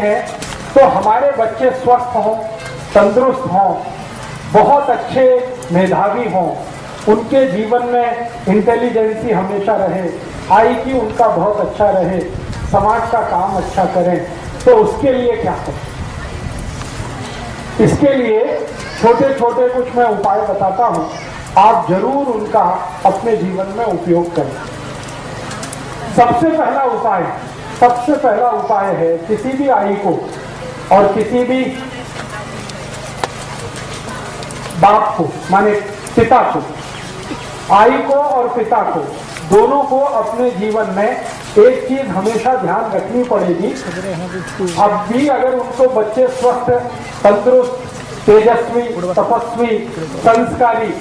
हैं तो हमारे बच्चे स्वस्थ हों, तंदुरुस्त हों, बहुत अच्छे मेधावी हों, उनके जीवन में इंटेलिजेंसी हमेशा रहे, IQ उनका बहुत अच्छा रहे, समाज का काम अच्छा करें, तो उसके लिए क्या करें? इसके लिए छोटे छोटे कुछ मैं उपाय बताता हूं, आप जरूर उनका अपने जीवन में उपयोग करें। सबसे पहला उपाय है किसी भी आई को और किसी भी बाप को, माने पिता को, आई को और पिता को, दोनों को अपने जीवन में एक चीज हमेशा ध्यान रखनी पड़ेगी। अब भी अगर उनको बच्चे स्वस्थ, तंदुरुस्त, तेजस्वी, तपस्वी, संस्कारी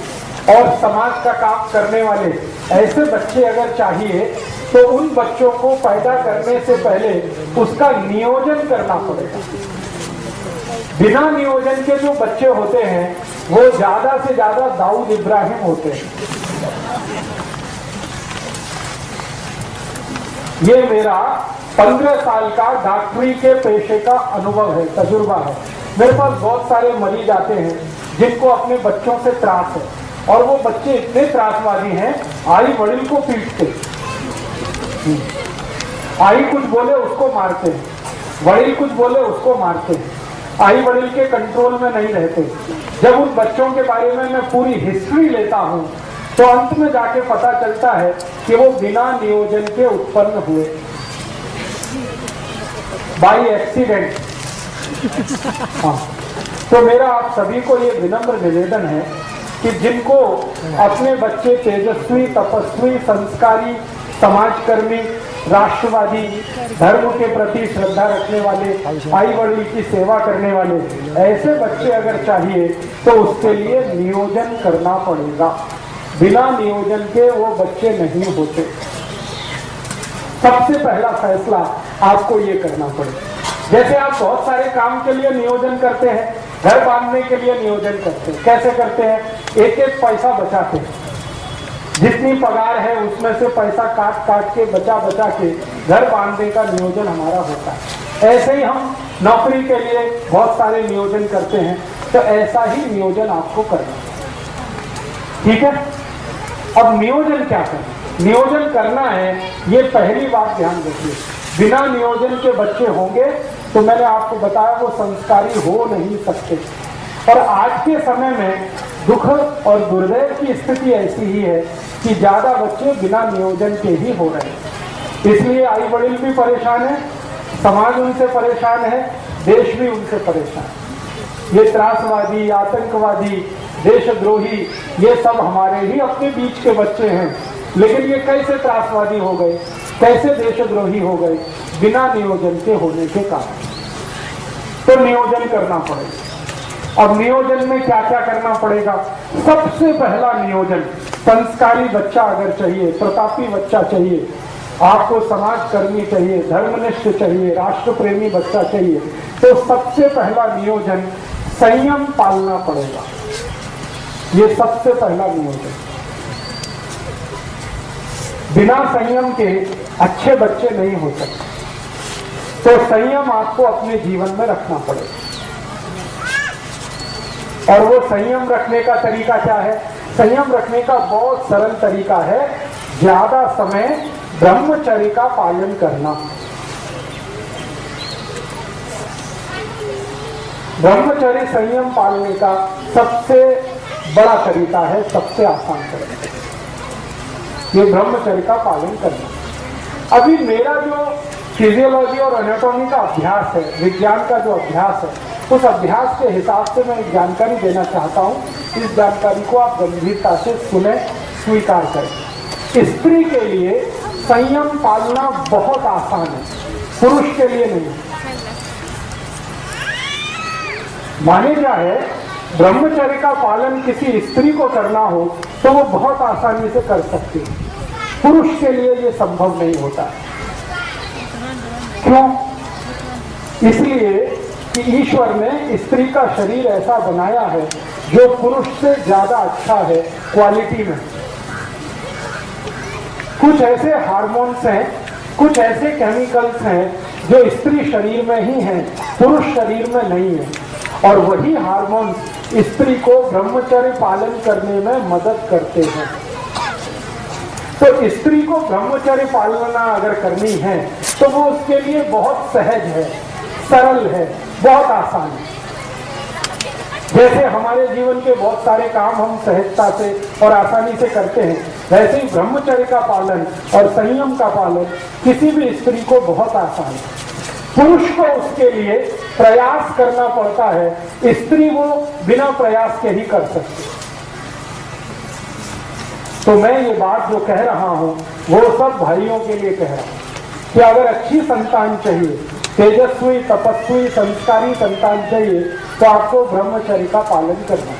और समाज का काम करने वाले ऐसे बच्चे अगर चाहिए तो उन बच्चों को पैदा करने से पहले उसका नियोजन करना पड़ेगा। बिना नियोजन के जो बच्चे होते हैं वो ज्यादा से ज्यादा दाऊद इब्राहिम होते हैं। ये मेरा 15 साल का डॉक्टरी के पेशे का अनुभव है, तजुर्बा है। मेरे पास बहुत सारे मरीज आते हैं जिनको अपने बच्चों से त्रास है और वो बच्चे इतने त्रासवादी हैं, आई वड़िल को पीटते, आई कुछ बोले उसको मारते, वड़िल कुछ बोले उसको मारते, आई वड़िल के कंट्रोल में नहीं रहते। जब उन बच्चों के बारे में मैं पूरी हिस्ट्री लेता हूं तो अंत में जाके पता चलता है कि वो बिना नियोजन के उत्पन्न हुए, बाई एक्सीडेंट। हाँ, तो मेरा आप सभी को ये विनम्र निवेदन है कि जिनको अपने बच्चे तेजस्वी, तपस्वी, संस्कारी, समाजकर्मी, राष्ट्रवादी, धर्म के प्रति श्रद्धा रखने वाले, आई वड़िल की सेवा करने वाले ऐसे बच्चे अगर चाहिए तो उसके लिए नियोजन करना पड़ेगा। बिना नियोजन के वो बच्चे नहीं होते। सबसे पहला फैसला आपको ये करना पड़ेगा। जैसे आप बहुत सारे काम के लिए नियोजन करते हैं, घर बांधने के लिए नियोजन करते हैं, कैसे करते हैं? एक एक पैसा बचाते हैं, जितनी पगार है उसमें से पैसा काट काट के बचा के घर बांधने का नियोजन हमारा होता है। ऐसे ही हम नौकरी के लिए बहुत सारे नियोजन करते हैं, तो ऐसा ही नियोजन आपको करना है। ठीक है? अब नियोजन क्या करना? नियोजन करना है, ये पहली बात ध्यान रखिए। बिना नियोजन के बच्चे होंगे तो मैंने आपको बताया वो संस्कारी हो नहीं सकते। और आज के समय में दुख और दुर्दैव की स्थिति ऐसी ही है कि ज्यादा बच्चे बिना नियोजन के ही हो रहे हैं। इसलिए आई वड़िल भी परेशान है, समाज उनसे परेशान है, देश भी उनसे परेशान है। ये त्रासवादी, आतंकवादी, देशद्रोही, ये सब हमारे ही अपने बीच के बच्चे हैं, लेकिन ये कैसे त्रासवादी हो गए, कैसे देशद्रोही हो गए? बिना नियोजन के होने के कारण। तो नियोजन करना पड़ेगा। अब नियोजन में क्या क्या करना पड़ेगा? सबसे पहला नियोजन, संस्कारी बच्चा अगर चाहिए, प्रतापी बच्चा चाहिए, आपको समाजकर्मी चाहिए, धर्मनिष्ठ चाहिए, राष्ट्र प्रेमी बच्चा चाहिए, तो सबसे पहला नियोजन संयम पालना पड़ेगा। ये सबसे पहला नियोजन। बिना संयम के अच्छे बच्चे नहीं हो सकते। तो संयम आपको अपने जीवन में रखना पड़ेगा। और वो संयम रखने का तरीका क्या है? संयम रखने का बहुत सरल तरीका है, ज्यादा समय ब्रह्मचर्य का पालन करना। ब्रह्मचर्य संयम पालने का सबसे बड़ा तरीका है, सबसे आसान तरीका, ये ब्रह्मचर्य का पालन करना। अभी मेरा जो फिजियोलॉजी और एनाटॉमी का अभ्यास है, विज्ञान का जो अभ्यास है, उस अभ्यास के हिसाब से मैं एक जानकारी देना चाहता हूँ। इस जानकारी को आप गंभीरता से सुने, स्वीकार करें। स्त्री के लिए संयम पालना बहुत आसान है, पुरुष के लिए नहीं। माने जाए ब्रह्मचर्य का पालन किसी स्त्री को करना हो तो वो बहुत आसानी से कर सकती है, पुरुष के लिए ये संभव नहीं होता। क्यों? इसलिए कि ईश्वर ने स्त्री का शरीर ऐसा बनाया है जो पुरुष से ज्यादा अच्छा है क्वालिटी में। कुछ ऐसे हार्मोन्स हैं, कुछ ऐसे केमिकल्स हैं जो स्त्री शरीर में ही है, पुरुष शरीर में नहीं है। और वही हार्मोन स्त्री को ब्रह्मचर्य पालन करने में मदद करते हैं। तो स्त्री को ब्रह्मचर्य पालना अगर करनी है तो वो उसके लिए बहुत सहज है, सरल है, बहुत आसान है। जैसे हमारे जीवन के बहुत सारे काम हम सहजता से और आसानी से करते हैं, वैसे ही ब्रह्मचर्य का पालन और संयम का पालन किसी भी स्त्री को बहुत आसान है। पुरुष को उसके लिए प्रयास करना पड़ता है, स्त्री वो बिना प्रयास के ही कर सकती है। तो मैं ये बात जो कह रहा हूं वो सब भाइयों के लिए कह रहा हूं कि अगर अच्छी संतान चाहिए, तेजस्वी, तपस्वी, संस्कारी संतान चाहिए तो आपको ब्रह्मचर्य का पालन करना है।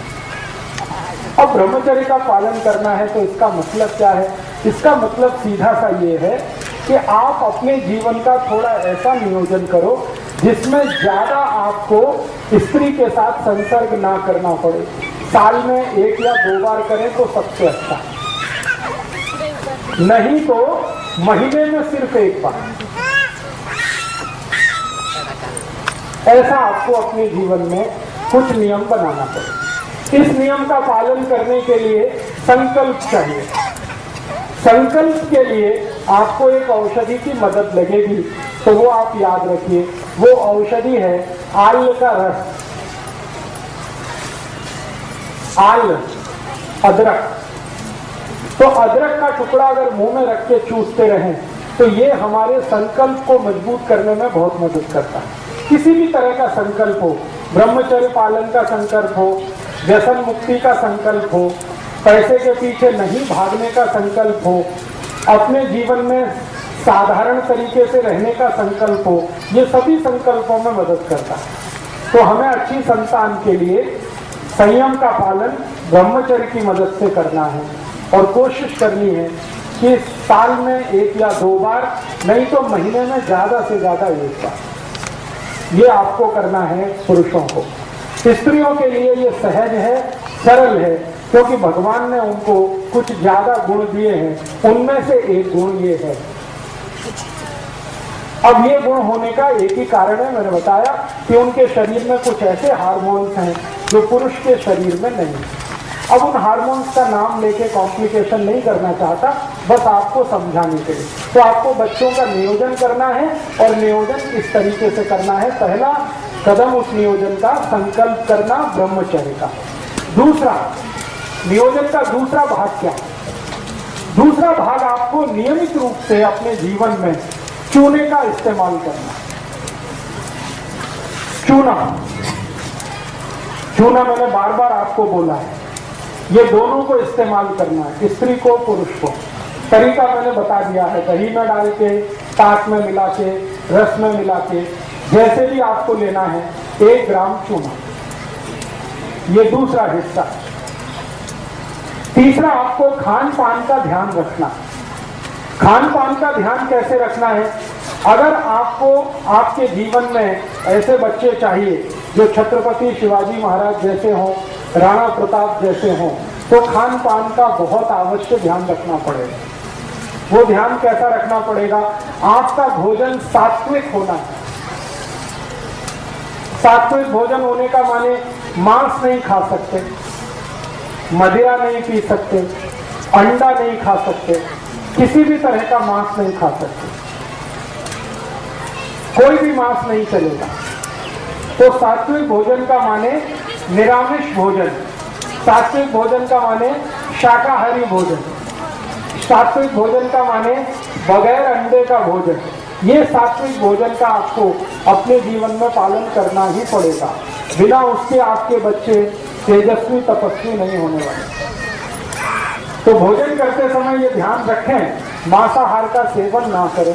अब ब्रह्मचर्य का पालन करना है तो इसका मतलब क्या है? इसका मतलब सीधा सा ये है कि आप अपने जीवन का थोड़ा ऐसा नियोजन करो जिसमें ज्यादा आपको स्त्री के साथ संसर्ग ना करना पड़े। साल में 1 या 2 बार करें तो सबसे अच्छा, नहीं तो महीने में सिर्फ 1 बार। ऐसा आपको अपने जीवन में कुछ नियम बनाना पड़े। इस नियम का पालन करने के लिए संकल्प चाहिए। संकल्प के लिए आपको एक औषधि की मदद लगेगी, तो वो आप याद रखिए, वो औषधि है आल का रस। आल, अदरक। तो अदरक का टुकड़ा अगर मुंह में रख के चूसते रहें तो ये हमारे संकल्प को मजबूत करने में बहुत मदद करता है। किसी भी तरह का संकल्प हो, ब्रह्मचर्य पालन का संकल्प हो, व्यसन मुक्ति का संकल्प हो, पैसे के पीछे नहीं भागने का संकल्प हो, अपने जीवन में साधारण तरीके से रहने का संकल्प हो, ये सभी संकल्पों में मदद करता है। तो हमें अच्छी संतान के लिए संयम का पालन ब्रह्मचर्य की मदद से करना है और कोशिश करनी है कि साल में 1 या 2 बार, नहीं तो महीने में ज्यादा से ज्यादा 1 बार, ये आपको करना है पुरुषों को। स्त्रियों के लिए ये सहज है, सरल है, क्योंकि भगवान ने उनको कुछ ज्यादा गुण दिए हैं, उनमें से एक गुण ये है। अब ये गुण होने का एक ही कारण है, मैंने बताया कि उनके शरीर में कुछ ऐसे हार्मोन्स हैं जो पुरुष के शरीर में नहीं। अब उन हार्मोन्स का नाम लेके कॉम्प्लिकेशन नहीं करना चाहता, बस आपको समझाने के लिए। तो आपको बच्चों का नियोजन करना है और नियोजन इस तरीके से करना है। पहला कदम उस नियोजन का संकल्प करना ब्रह्मचर्य का। दूसरा, नियोजन का दूसरा भाग क्या? दूसरा भाग आपको नियमित रूप से अपने जीवन में चूने का इस्तेमाल करना। चूना मैंने बार बार आपको बोला है, ये दोनों को इस्तेमाल करना है, स्त्री को, पुरुष को। तरीका मैंने बता दिया है, दही में डाल के, ताक में मिला के, रस में मिला के, जैसे भी आपको लेना है। 1 ग्राम चूना, ये दूसरा हिस्सा। तीसरा, आपको खान पान का ध्यान रखना। खान पान का ध्यान कैसे रखना है? अगर आपको आपके जीवन में ऐसे बच्चे चाहिए जो छत्रपति शिवाजी महाराज जैसे हों, राणा प्रताप जैसे हों, तो खान पान का बहुत आवश्यक ध्यान रखना पड़ेगा। वो ध्यान कैसा रखना पड़ेगा? आपका भोजन सात्विक होना है। सात्विक भोजन होने का माने मांस नहीं खा सकते, मदिरा नहीं पी सकते, अंडा नहीं खा सकते, किसी भी तरह का मांस नहीं खा सकते, कोई भी मांस नहीं चलेगा। तो सात्विक भोजन का माने निरामिष भोजन, सात्विक भोजन का माने शाकाहारी भोजन, सात्विक भोजन का माने बगैर अंडे का भोजन। ये सात्विक भोजन का आपको अपने जीवन में पालन करना ही पड़ेगा, बिना उसके आपके बच्चे तेजस्वी तपस्वी नहीं होने वाले। तो भोजन करते समय ये ध्यान रखें मांसाहार का सेवन ना करें,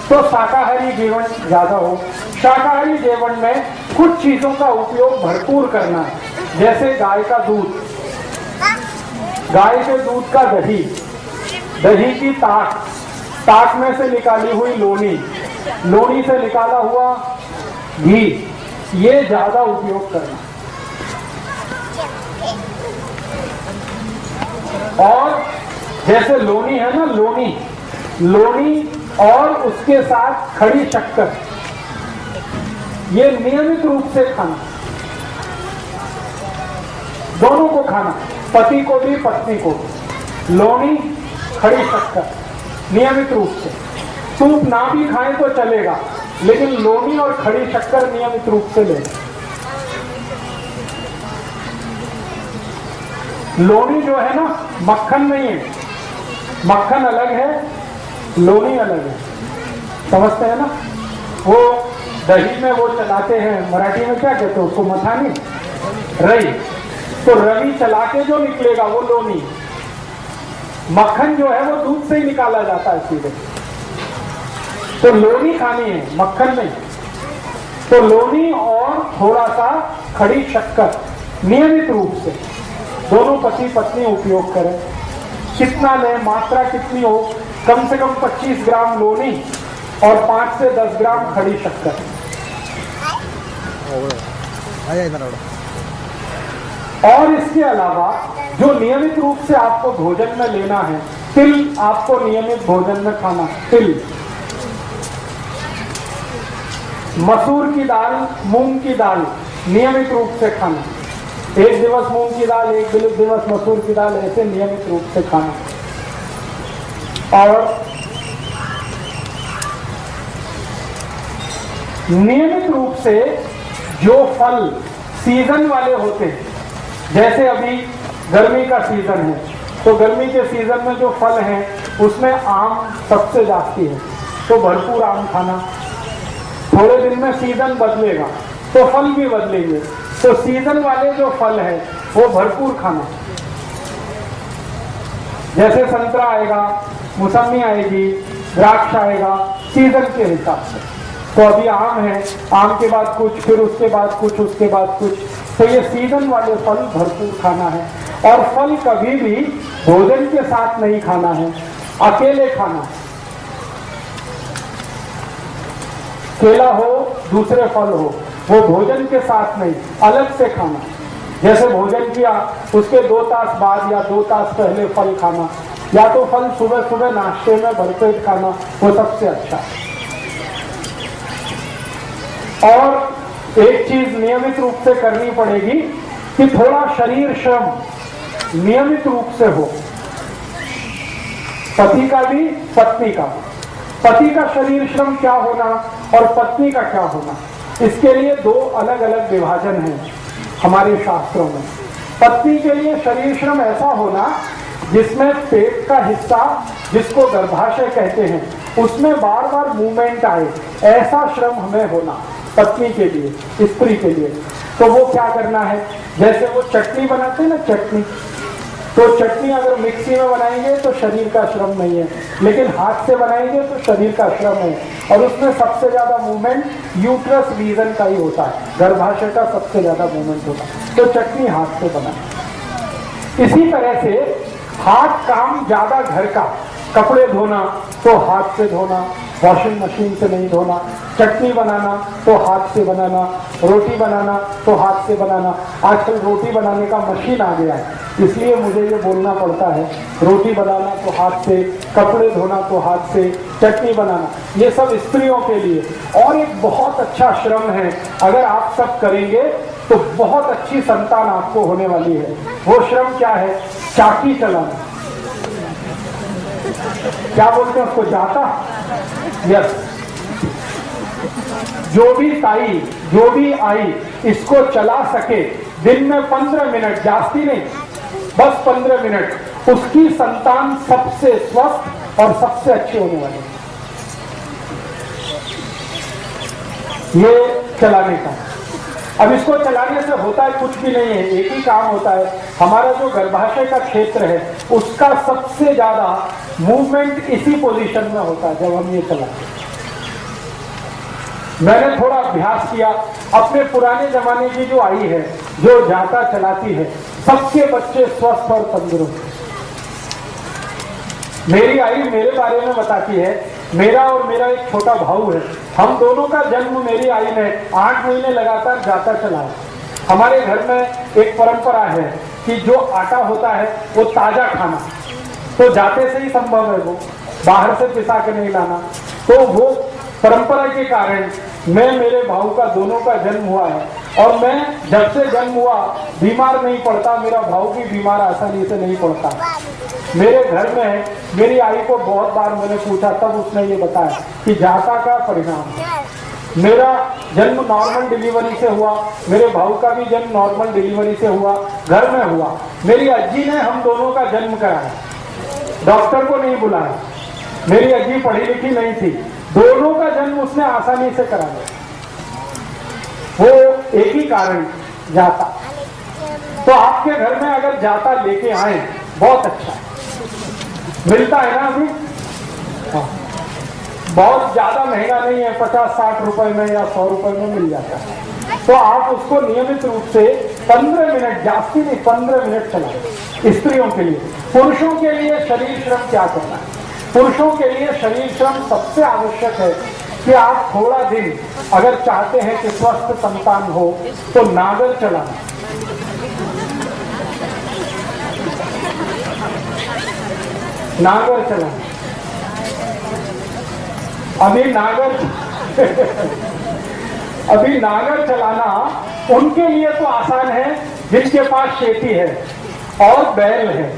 तो शाकाहारी जीवन ज्यादा हो। शाकाहारी जीवन में कुछ चीजों का उपयोग भरपूर करना है, जैसे गाय का दूध, गाय के दूध का दही, दही की ताक, ताक में से निकाली हुई लोनी, लोनी से निकाला हुआ घी, ये ज्यादा उपयोग करना। और जैसे लोनी है ना, लोनी और उसके साथ खड़ी शक्कर, ये नियमित रूप से खाना, दोनों को खाना, पति को भी पत्नी को भी। लोनी, खड़ी शक्कर नियमित रूप से। सूप ना भी खाएं तो चलेगा, लेकिन लोनी और खड़ी शक्कर नियमित रूप से लें। लोनी जो है ना, मक्खन नहीं है, मक्खन अलग है, लोनी अलग है, समझते हैं ना। वो दही में वो चलाते हैं, मराठी में क्या कहते हैं उसको, मथानी, रई, तो रवी चला के जो निकलेगा वो लोनी। मक्खन जो है वो दूध से ही निकाला जाता है सीधे, तो लोनी खानी है, मक्खन नहीं। तो लोनी और थोड़ा सा खड़ी शक्कर नियमित रूप से दोनों पति पत्नी उपयोग करें। कितना लें, मात्रा कितनी हो, कम से कम 25 ग्राम लोनी और 5 से 10 ग्राम खड़ी शक्कर। और इसके अलावा जो नियमित रूप से आपको भोजन में लेना है, तिल आपको नियमित भोजन में खाना, तिल, मसूर की दाल, मूंग की दाल नियमित रूप से खाना। एक दिवस मूंग की दाल, एक दिवस मसूर की दाल, ऐसे नियमित रूप से खाना। और नियमित रूप से जो फल सीजन वाले होते हैं, जैसे अभी गर्मी का सीजन है, तो गर्मी के सीजन में जो फल हैं उसमें आम सबसे जास्ती है, तो भरपूर आम खाना। थोड़े दिन में सीजन बदलेगा तो फल भी बदलेंगे, तो सीजन वाले जो फल है वो भरपूर खाना। जैसे संतरा आएगा, मौसमी आएगी, द्राक्ष आएगा, सीजन के हिसाब से। तो अभी आम है, आम के बाद कुछ, फिर उसके बाद कुछ, उसके बाद कुछ, तो ये सीजन वाले फल भरपूर खाना है। और फल कभी भी भोजन के साथ नहीं खाना है, अकेले खाना है। केला हो, दूसरे फल हो, वो भोजन के साथ नहीं, अलग से खाना। जैसे भोजन किया उसके 2 तास बाद या 2 तास पहले फल खाना, या तो फल सुबह सुबह नाश्ते में भरपेट खाना, वो सबसे अच्छा है। और एक चीज नियमित रूप से करनी पड़ेगी कि थोड़ा शरीर श्रम नियमित रूप से हो, पति का भी पत्नी का भी। पति का शरीर श्रम क्या होना और पत्नी का क्या होना, इसके लिए 2 अलग अलग विभाजन हैं हमारे शास्त्रों में। पत्नी के लिए शरीर श्रम ऐसा होना जिसमें पेट का हिस्सा, जिसको गर्भाशय कहते हैं, उसमें बार बार मूवमेंट आए, ऐसा श्रम हमें होना पत्नी के लिए, स्त्री के लिए। तो वो क्या करना है, जैसे वो चटनी बनाते हैं ना, चटनी, तो चटनी अगर मिक्सी में बनाएंगे तो शरीर का श्रम नहीं है, लेकिन हाथ से बनाएंगे तो शरीर का श्रम है। और उसमें सबसे ज्यादा मूवमेंट यूट्रस रीजन का ही होता है, गर्भाशय का सबसे ज्यादा मूवमेंट होता है, तो चटनी हाथ से बनाए। इसी तरह से हाथ काम ज्यादा घर का, कपड़े धोना तो हाथ से धोना, वॉशिंग मशीन से नहीं धोना, चटनी बनाना तो हाथ से बनाना, रोटी बनाना तो हाथ से बनाना। आजकल रोटी बनाने का मशीन आ गया है, इसलिए मुझे ये बोलना पड़ता है, रोटी बनाना तो हाथ से, कपड़े धोना तो हाथ से, चटनी बनाना, ये सब स्त्रियों के लिए। और एक बहुत अच्छा श्रम है, अगर आप सब करेंगे तो बहुत अच्छी संतान आपको होने वाली है। वो श्रम क्या है, चाकी चलाना, क्या बोलते हैं उसको, जाता, यस। जो भी ताई, जो भी आई इसको चला सके दिन में 15 मिनट, जास्ती नहीं, बस 15 मिनट, उसकी संतान सबसे स्वस्थ और सबसे अच्छी होने वाली है। ये चलाने का। अब इसको चलाने से होता है कुछ भी नहीं है, एक ही काम होता है, हमारा जो गर्भाशय का क्षेत्र है उसका सबसे ज्यादा मूवमेंट इसी पोजीशन में होता है जब हम ये चलाते हैं। मैंने थोड़ा अभ्यास किया, अपने पुराने जमाने की जो आई है, जो जाता चलाती है, सबके बच्चे स्वस्थ और तंदुरुस्त। मेरी आई मेरे बारे में बताती है, मेरा और मेरा एक छोटा भाऊ है, हम दोनों का जन्म मेरी आई ने 8 महीने लगातार जाता चलाया। हमारे घर में एक परंपरा है कि जो आटा होता है वो ताजा खाना, तो जाते से ही संभव है वो, बाहर से पिसा के नहीं लाना। तो वो परंपरा के कारण मेरे भाऊ का दोनों का जन्म हुआ है, और मैं जब से जन्म हुआ बीमार नहीं पड़ता, मेरा भाऊ भी बीमार आसानी से नहीं पड़ता। मेरे घर में मेरी आई को बहुत बार मैंने पूछा, तब उसने ये बताया कि जाता का परिणाम है। मेरा जन्म नॉर्मल डिलीवरी से हुआ, मेरे भाऊ का भी जन्म नॉर्मल डिलीवरी से हुआ, घर में हुआ। मेरी अज्जी ने हम दोनों का जन्म कराया, डॉक्टर को नहीं बुलाया। मेरी अज्जी पढ़ी लिखी नहीं थी, दोनों का जन्म उसने आसानी से करा दिया। वो एक ही कारण, जाता। तो आपके घर में अगर जाता लेके आए बहुत अच्छा है, मिलता है ना अभी। हाँ, बहुत ज्यादा महंगा नहीं है, 50-60 रुपए में या 100 रुपए में मिल जाता है। तो आप उसको नियमित रूप से 15 मिनट, जास्ती नहीं 15 मिनट चलाएं। स्त्रियों के लिए। पुरुषों के लिए शरीर श्रम क्या करना है? पुरुषों के लिए शरीर श्रम सबसे आवश्यक है कि आप थोड़ा दिन अगर चाहते हैं कि स्वस्थ संतान हो तो नागर चलाना। नागर चलाना। अभी नागर चलाना उनके लिए तो आसान है जिनके पास खेती है और बैल है।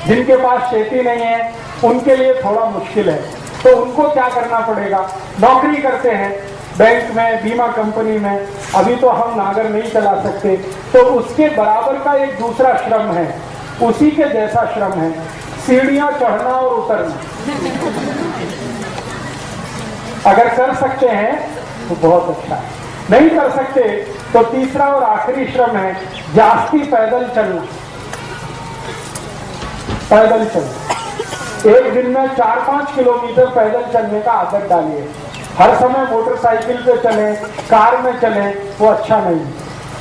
जिनके पास खेती नहीं है उनके लिए थोड़ा मुश्किल है। तो उनको क्या करना पड़ेगा? नौकरी करते हैं बैंक में, बीमा कंपनी में, अभी तो हम नागर नहीं चला सकते, तो उसके बराबर का एक दूसरा श्रम है, उसी के जैसा श्रम है, सीढ़ियां चढ़ना और उतरना। अगर कर सकते हैं तो बहुत अच्छा है, नहीं कर सकते तो तीसरा और आखिरी श्रम है जास्ती पैदल चलना। पैदल चलना, एक दिन में 4-5 किलोमीटर पैदल चलने का आदत डालिए। हर समय मोटरसाइकिल पे चलें, कार में चलें, वो अच्छा नहीं।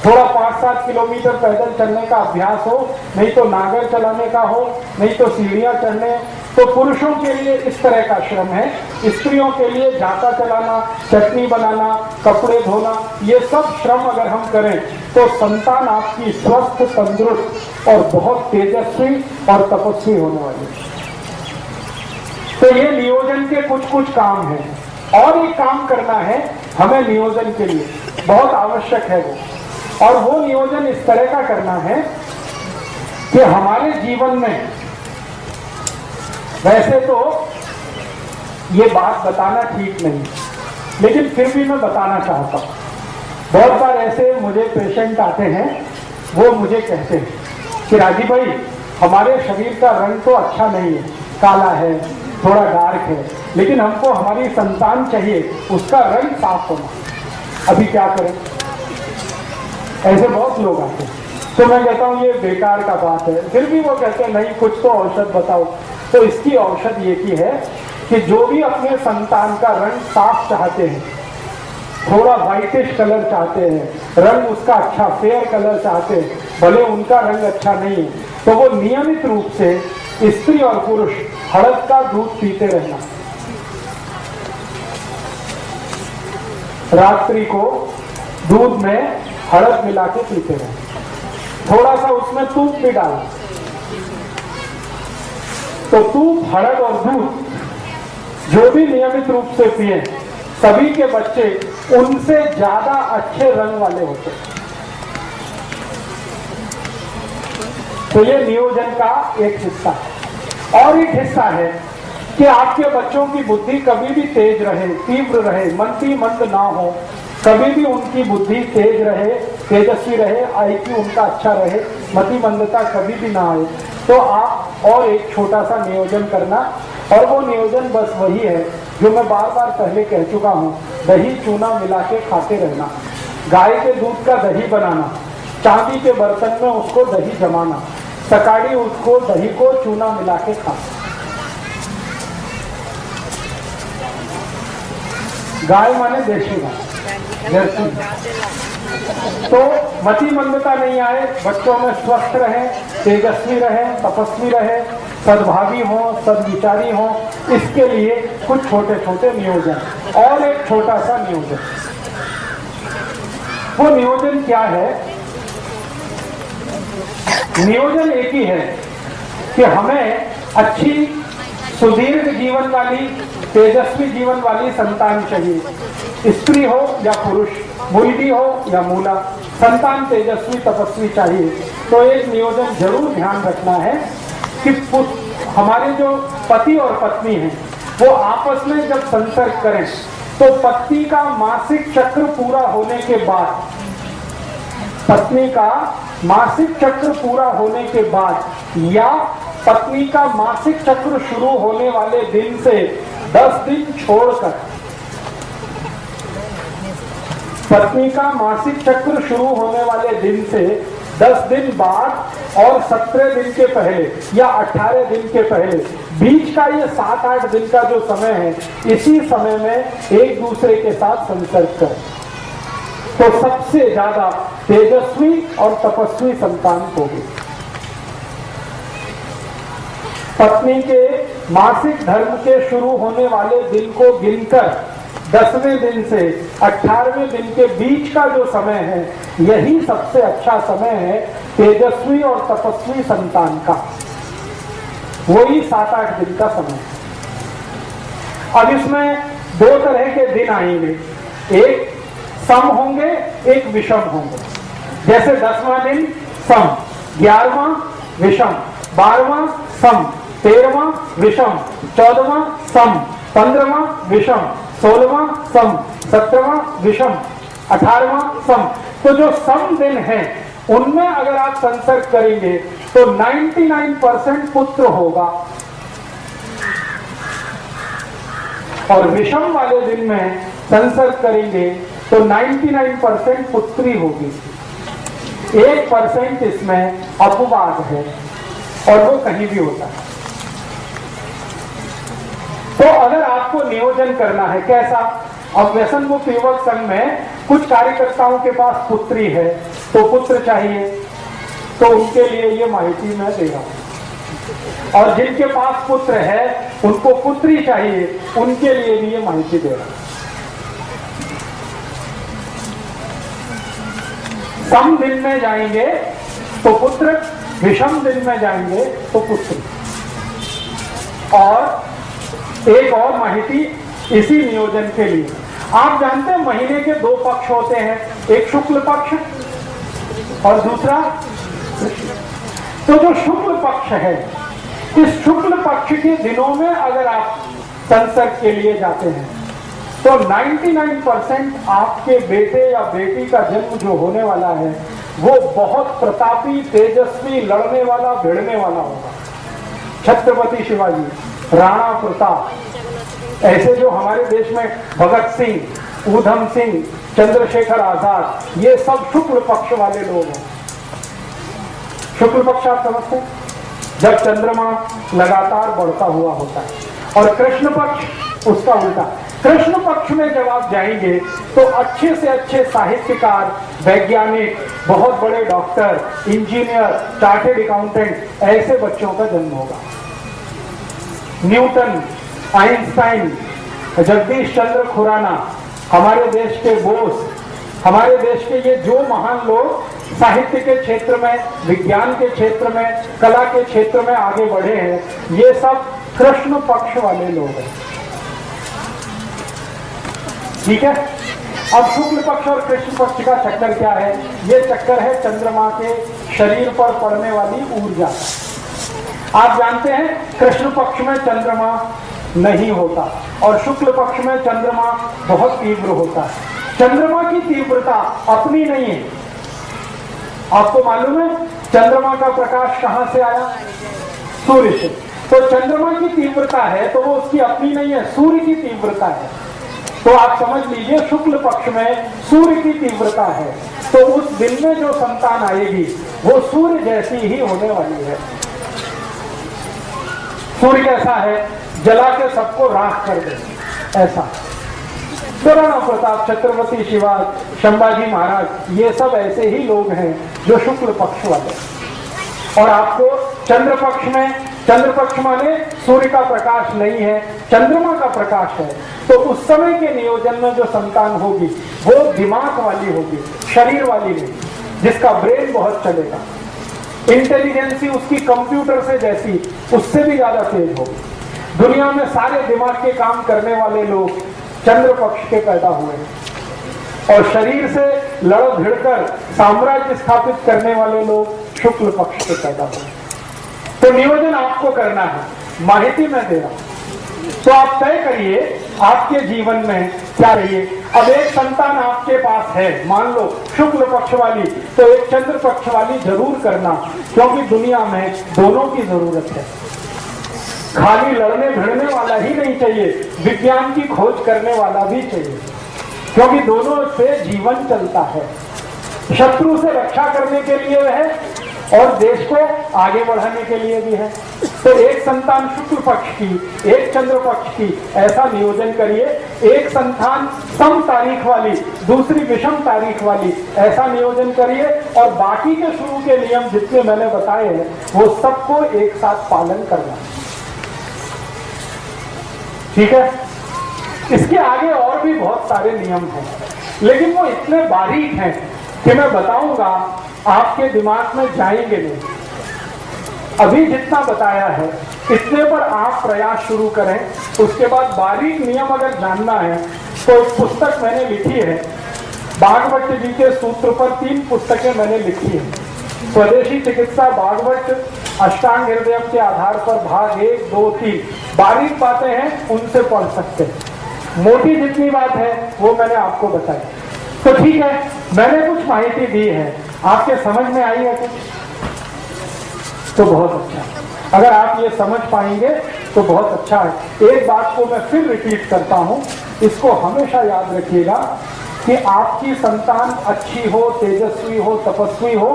थोड़ा 5-7 किलोमीटर पैदल चलने का अभ्यास हो, नहीं तो नागर चलाने का हो, नहीं तो सीढ़ियां चढ़ने। तो पुरुषों के लिए इस तरह का श्रम है, स्त्रियों के लिए जाता चलाना, चटनी बनाना, कपड़े धोना, ये सब श्रम अगर हम करें तो संतान आपकी स्वस्थ, तंदुरुस्त और बहुत तेजस्वी और तपस्वी होने वाली है। तो ये नियोजन के कुछ काम हैं। और एक काम करना है हमें नियोजन के लिए, बहुत आवश्यक है वो। और वो नियोजन इस तरह का करना है कि हमारे जीवन में, वैसे तो ये बात बताना ठीक नहीं, लेकिन फिर भी मैं बताना चाहता हूं। बहुत बार ऐसे मुझे पेशेंट आते हैं, वो मुझे कहते हैं कि राजीव भाई हमारे शरीर का रंग तो अच्छा नहीं है, काला है, थोड़ा डार्क है, लेकिन हमको हमारी संतान चाहिए, उसका रंग साफ होना। अभी क्या करें? ऐसे बहुत लोग आते हैं। तो मैं कहता हूँ ये बेकार का बात है। फिर भी वो कहते हैं नहीं, कुछ तो औषध बताओ। तो इसकी औषध ये की है कि जो भी अपने संतान का रंग साफ चाहते हैं, थोड़ा व्हाइटिश कलर चाहते हैं, रंग उसका अच्छा फेयर कलर चाहते हैं, भले उनका रंग अच्छा नहीं है, तो वो नियमित रूप से स्त्री और पुरुष हड़द का दूध पीते रहना। रात्रि को दूध में हड़द मिला के पीते रहना, थोड़ा सा उसमें दूध भी डालना। तो दूध, हड़द और दूध जो भी नियमित रूप से पिए, सभी के बच्चे उनसे ज्यादा अच्छे रंग वाले होते हैं। तो ये नियोजन का एक हिस्सा है। और एक हिस्सा है कि आपके बच्चों की बुद्धि कभी भी तेज रहे, तीव्र रहे, मंदी मंद ना हो, कभी भी उनकी बुद्धि तेज रहे, तेजस्वी रहे, IQ उनका अच्छा रहे, मति मंदता कभी भी ना आए। तो आप और एक छोटा सा नियोजन करना, और वो नियोजन बस वही है जो मैं बार बार पहले कह चुका हूँ, दही चूना मिला के खाते रहना, गाय के दूध का दही बनाना, चांदी के बर्तन में उसको दही जमाना, सकाड़ी उसको दही को चूना मिला के खाना। गाय माने देशी गाय, जर्सी। तो मति मंदता नहीं आए, बच्चों में स्वस्थ रहे, तेजस्वी रहे, तपस्वी रहे, सद्भावी हो, सद्विचारी हो, इसके लिए कुछ छोटे छोटे नियोजन। और एक छोटा सा नियोजन, वो नियोजन क्या है? नियोजन एक ही है कि हमें अच्छी सुदीर्घ जीवन वाली, तेजस्वी जीवन वाली संतान चाहिए। स्त्री हो या पुरुष, मुलगी हो या मूला, संतान तेजस्वी तपस्वी चाहिए। तो एक नियोजन जरूर ध्यान रखना है कि हमारे जो पति और पत्नी हैं वो आपस में जब संसर्ग करें तो पत्नी का मासिक चक्र पूरा होने के बाद, पत्नी का मासिक चक्र पूरा होने के बाद या पत्नी का मासिक चक्र शुरू होने वाले दिन से 10 दिन छोड़कर, पत्नी का मासिक चक्र शुरू होने वाले दिन से 10 दिन बाद और 17 दिन के पहले या 18 दिन के पहले, बीच का ये 7-8 दिन का जो समय है, इसी समय में एक दूसरे के साथ संसर्ग करें तो सबसे ज्यादा तेजस्वी और तपस्वी संतान होगी। पत्नी के मासिक धर्म के शुरू होने वाले दिन को गिनकर 10वें दिन से 18वें दिन के बीच का जो समय है, यही सबसे अच्छा समय है तेजस्वी और तपस्वी संतान का। वही 7-8 दिन का समय है। अब इसमें 2 तरह के दिन आएंगे, एक सम होंगे, एक विषम होंगे। जैसे 10वां दिन सम, 11वां विषम, 12वां सम, 13वां विषम, 14वां सम, 15वां विषम, 16वां सम, 17वां विषम, 18वां सम। तो जो सम दिन है उनमें अगर आप संसर्ग करेंगे तो 99% पुत्र होगा और विषम वाले दिन में संसर्ग करेंगे तो 99% पुत्री होगी। 1% इसमें अपवाद है और वो कहीं भी होता है। तो अगर आपको नियोजन करना है कैसा, अब व्यसन मुक्त युवक संघ में कुछ कार्यकर्ताओं के पास पुत्री है तो पुत्र चाहिए, तो उनके लिए ये माहिती मैं दे रहा हूं। और जिनके पास पुत्र है उनको पुत्री चाहिए, उनके लिए भी ये माहिती दे रहा हूं। सम दिन में जाएंगे तो पुत्र, विषम दिन में जाएंगे तो पुत्री। और एक और माहिती इसी नियोजन के लिए, आप जानते हैं महीने के 2 पक्ष होते हैं, एक शुक्ल पक्ष और दूसरा कृष्ण। तो जो शुक्ल पक्ष है, इस शुक्ल पक्ष के दिनों में अगर आप संसर्ग के लिए जाते हैं तो 99% आपके बेटे या बेटी का जन्म जो होने वाला है वो बहुत प्रतापी, तेजस्वी, लड़ने वाला, भिड़ने वाला होगा। छत्रपति शिवाजी, राणा प्रताप, ऐसे जो हमारे देश में भगत सिंह, ऊधम सिंह, चंद्रशेखर आजाद, ये सब शुक्ल पक्ष वाले लोग हैं। शुक्ल पक्ष आप समझते हैं, जब चंद्रमा लगातार बढ़ता हुआ होता है। और कृष्ण पक्ष उसका उल्टा। कृष्ण पक्ष में जब आप जाएंगे तो अच्छे से अच्छे साहित्यकार, वैज्ञानिक, बहुत बड़े डॉक्टर, इंजीनियर, चार्टेड अकाउंटेंट, ऐसे बच्चों का जन्म होगा। न्यूटन, आइंस्टाइन, जगदीश चंद्र खुराना, हमारे देश के बोस, हमारे देश के ये जो महान लोग साहित्य के क्षेत्र में, विज्ञान के क्षेत्र में, कला के क्षेत्र में आगे बढ़े हैं, ये सब कृष्ण पक्ष वाले लोग हैं। ठीक है। अब शुक्ल पक्ष और कृष्ण पक्ष का चक्कर क्या है? ये चक्कर है चंद्रमा के शरीर पर पड़ने वाली ऊर्जा। आप जानते हैं कृष्ण पक्ष में चंद्रमा नहीं होता और शुक्ल पक्ष में चंद्रमा बहुत तीव्र होता है। चंद्रमा की तीव्रता अपनी नहीं है। आपको मालूम है चंद्रमा का प्रकाश कहां से आया? सूर्य से। तो चंद्रमा की तीव्रता है तो वो उसकी अपनी नहीं है, सूर्य की तीव्रता है। तो आप समझ लीजिए शुक्ल पक्ष में सूर्य की तीव्रता है, तो उस दिन में जो संतान आएगी वो सूर्य जैसी ही होने वाली है। सूर्य कैसा है? जला के सबको राख कर दे, ऐसा। तो राणा प्रताप, छत्रपति शिवाजी, संभाजी महाराज, ये सब ऐसे ही लोग हैं जो शुक्ल पक्ष वाले। और आपको चंद्र पक्ष में, चंद्र पक्ष माने सूर्य का प्रकाश नहीं है, चंद्रमा का प्रकाश है, तो उस समय के नियोजन में जो संतान होगी वो दिमाग वाली होगी, शरीर वाली नहीं, जिसका ब्रेन बहुत चलेगा, इंटेलिजेंसी उसकी कंप्यूटर से जैसी, उससे भी ज्यादा तेज होगी। दुनिया में सारे दिमाग के काम करने वाले लोग चंद्र पक्ष के पैदा हुए और शरीर से लड़ भिड़कर साम्राज्य स्थापित करने वाले लोग शुक्ल पक्ष के पैदा हुए। तो नियोजन आपको करना है, माहिती मैं दे रहा हूं। तो आप तय करिए आपके जीवन में क्या रहिए। अब एक संतान आपके पास है, मान लो शुक्ल पक्ष वाली, तो एक चंद्र पक्ष वाली जरूर करना, क्योंकि दुनिया में दोनों की जरूरत है। खाली लड़ने भिड़ने वाला ही नहीं चाहिए, विज्ञान की खोज करने वाला भी चाहिए, क्योंकि दोनों से जीवन चलता है। शत्रु से रक्षा करने के लिए है और देश को आगे बढ़ाने के लिए भी है। तो एक संतान शुक्ल पक्ष की, एक चंद्र पक्ष की, ऐसा नियोजन करिए। एक संतान सम तारीख वाली, दूसरी विषम तारीख वाली, ऐसा नियोजन करिए। और बाकी के शुरू के नियम जितने मैंने बताए हैं वो सबको एक साथ पालन करना, ठीक है। इसके आगे और भी बहुत सारे नियम हैं, लेकिन वो इतने बारीक हैं कि मैं बताऊंगा आपके दिमाग में जाएंगे नहीं। अभी जितना बताया है इतने पर आप प्रयास शुरू करें। उसके बाद बारीक नियम अगर जानना है तो एक पुस्तक मैंने लिखी है, भागवत जी के सूत्र पर 3 पुस्तकें मैंने लिखी है। स्वदेशी चिकित्सा भागवत अष्टांग हृदय के आधार पर भाग 1, 2, 3 बारीक बातें हैं, उनसे पढ़ सकते हैं। मोटी जितनी बात है वो मैंने आपको बताई। तो ठीक है, मैंने कुछ माहिती दी है, आपके समझ में आई है कुछ? तो बहुत अच्छा। अगर आप ये समझ पाएंगे तो बहुत अच्छा है। एक बात को मैं फिर रिपीट करता हूं, इसको हमेशा याद रखिएगा कि आपकी संतान अच्छी हो, तेजस्वी हो, तपस्वी हो,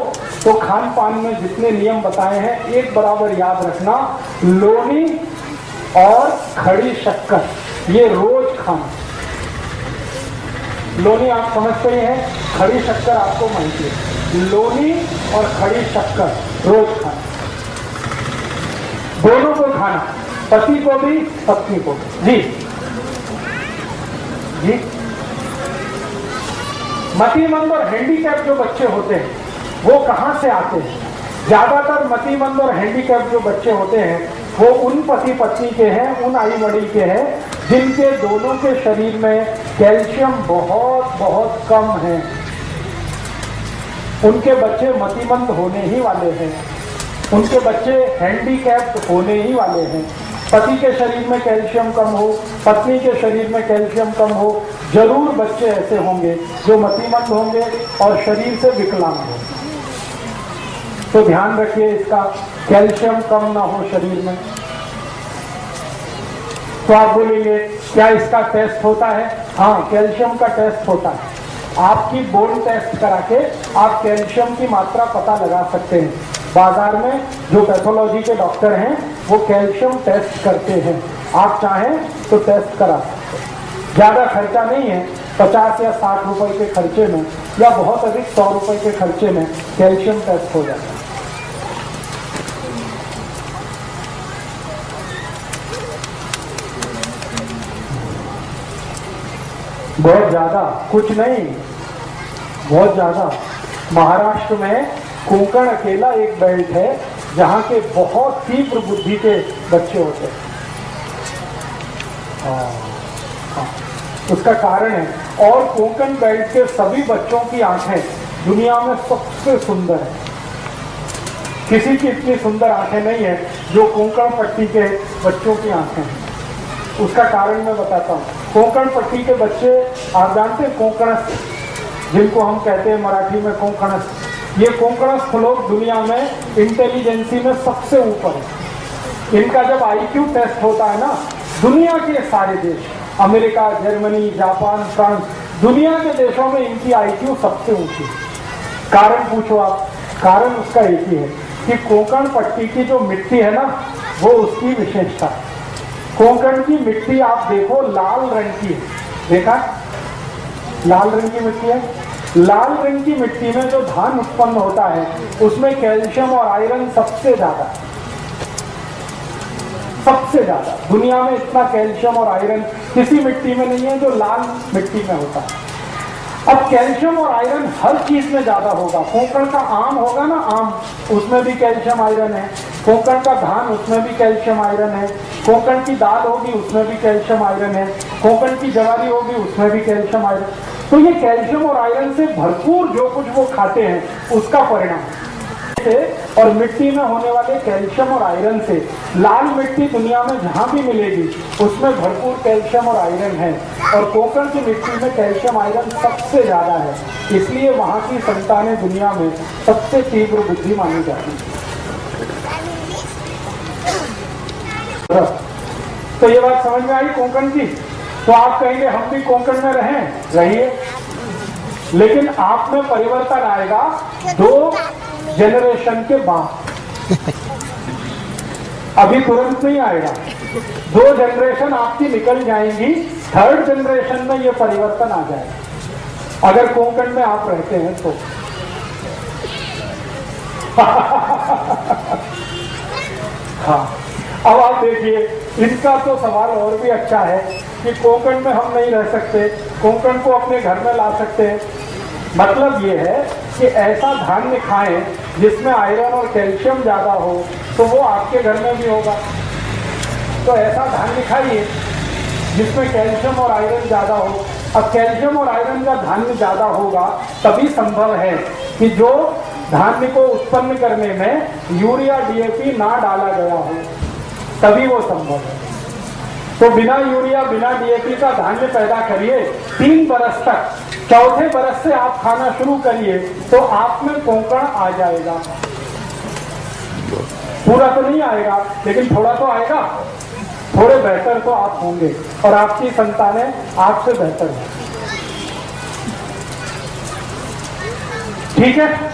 तो खान पान में जितने नियम बताए हैं एक बराबर याद रखना। लोनी और खड़ी शक्कर ये रोज खाना। लोनी आप समझते ही हैं, खड़ी शक्कर आपको माहिती है। लोनी और खड़ी शक्कर रोज खाना, दोनों को खाना, पति को भी पत्नी को भी। जी जी। मतिमंद और हैंडीकैप जो बच्चे होते हैं वो कहां से आते हैं? ज्यादातर मतिमंद और हैंडीकैप जो बच्चे होते हैं वो उन पति पत्नी के हैं, उन आई वडील के हैं जिनके दोनों के शरीर में कैल्शियम बहुत बहुत कम है। उनके बच्चे मतिमंद होने ही वाले हैं, उनके बच्चे हैंडीकैप्ड होने ही वाले हैं। पति के शरीर में कैल्शियम कम हो, पत्नी के शरीर में कैल्शियम कम हो, जरूर बच्चे ऐसे होंगे जो मतिमंद होंगे और शरीर से विकलांग होंगे। तो ध्यान रखिए इसका, कैल्शियम कम ना हो शरीर में। तो आप बोलेंगे क्या इसका टेस्ट होता है? हाँ, कैल्शियम का टेस्ट होता है। आपकी बोन टेस्ट करा के आप कैल्शियम की मात्रा पता लगा सकते हैं। बाजार में जो पैथोलॉजी के डॉक्टर हैं वो कैल्शियम टेस्ट करते हैं, आप चाहें तो टेस्ट करा सकते हैं। ज़्यादा खर्चा नहीं है, 50 या 60 रुपए के खर्चे में या बहुत अधिक 100 रुपए के खर्चे में कैल्शियम टेस्ट हो जाता है। बहुत ज्यादा कुछ नहीं, बहुत ज्यादा। महाराष्ट्र में कोंकण अकेला एक बेल्ट है जहां के बहुत तीव्र बुद्धि के बच्चे होते हैं। उसका कारण है, और कोंकण बेल्ट के सभी बच्चों की आंखें दुनिया में सबसे सुंदर है। किसी की इतनी सुंदर आंखें नहीं है जो कोंकण पट्टी के बच्चों की आंखें हैं। उसका कारण मैं बताता हूँ। कोंकण पट्टी के बच्चे, आप जानते हैं कोंकणस्थ, जिनको हम कहते हैं मराठी में कोंकणस्थ, ये कोंकणस्थ लोग दुनिया में इंटेलिजेंसी में सबसे ऊपर है। इनका जब IQ टेस्ट होता है ना, दुनिया के सारे देश, अमेरिका, जर्मनी, जापान, फ्रांस, दुनिया के देशों में इनकी IQ सबसे ऊंची है। कारण पूछो आप, कारण उसका एक ही है कि कोंकण पट्टी की जो मिट्टी है ना, वो उसकी विशेषता है। कोंकण की मिट्टी आप देखो लाल रंग की है, देखा? लाल रंग की मिट्टी है। लाल रंग की मिट्टी में जो धान उत्पन्न होता है उसमें कैल्शियम और आयरन सबसे ज्यादा, सबसे ज्यादा। दुनिया में इतना कैल्शियम और आयरन किसी मिट्टी में नहीं है जो लाल मिट्टी में होता है। अब कैल्शियम और आयरन हर चीज में ज्यादा होगा। कोंकण का आम होगा ना, आम, उसमें भी कैल्शियम आयरन है। कोंकण का धान, उसमें भी कैल्शियम आयरन है। कोंकण की दाल होगी, उसमें भी कैल्शियम आयरन है। कोंकण की जवारी होगी, उसमें भी कैल्शियम आयरन। तो ये कैल्शियम और आयरन से भरपूर जो कुछ वो खाते हैं उसका परिणाम से, और मिट्टी में होने वाले कैल्शियम और आयरन से, लाल मिट्टी दुनिया में जहां भी मिलेगी उसमें भरपूर कैल्शियम और आयरन है, और कोंकण की मिट्टी में कैल्शियम आयरन सबसे ज्यादा है। इसलिए वहां की संतानें दुनिया में सबसे तीव्र बुद्धि मानी जाती है। तो ये बात समझ में आई कोंकण की। तो आप कहेंगे हम भी कोंकण में रहिए, लेकिन आप में परिवर्तन आएगा 2 जनरेशन के बाद। अभी तुरंत नहीं आएगा, 2 जनरेशन आपकी निकल जाएंगी, 3rd जनरेशन में ये परिवर्तन आ जाएगा, अगर कोंकण में आप रहते हैं तो। हाँ, अब आप देखिए, इनका तो सवाल और भी अच्छा है कि कोंकण में हम नहीं रह सकते, कोंकण को अपने घर में ला सकते हैं। मतलब ये है कि ऐसा धान्य खाएं जिसमें आयरन और कैल्शियम ज्यादा हो, तो वो आपके घर में भी होगा। तो ऐसा धान्य खाइए जिसमें कैल्शियम और आयरन ज्यादा हो। अब कैल्शियम और आयरन का धान्य ज्यादा होगा तभी संभव है कि जो धान्य को उत्पन्न करने में यूरिया डीएपी ना डाला गया हो, तभी वो संभव है। तो बिना यूरिया बिना डीएपी का धान्य पैदा करिए 3 बरस तक, 4थे बरस से आप खाना शुरू करिए तो आप में कोंकण आ जाएगा। पूरा तो नहीं आएगा, लेकिन थोड़ा तो आएगा। थोड़े बेहतर तो आप होंगे और आपकी संतानें आपसे बेहतर हैं। ठीक है।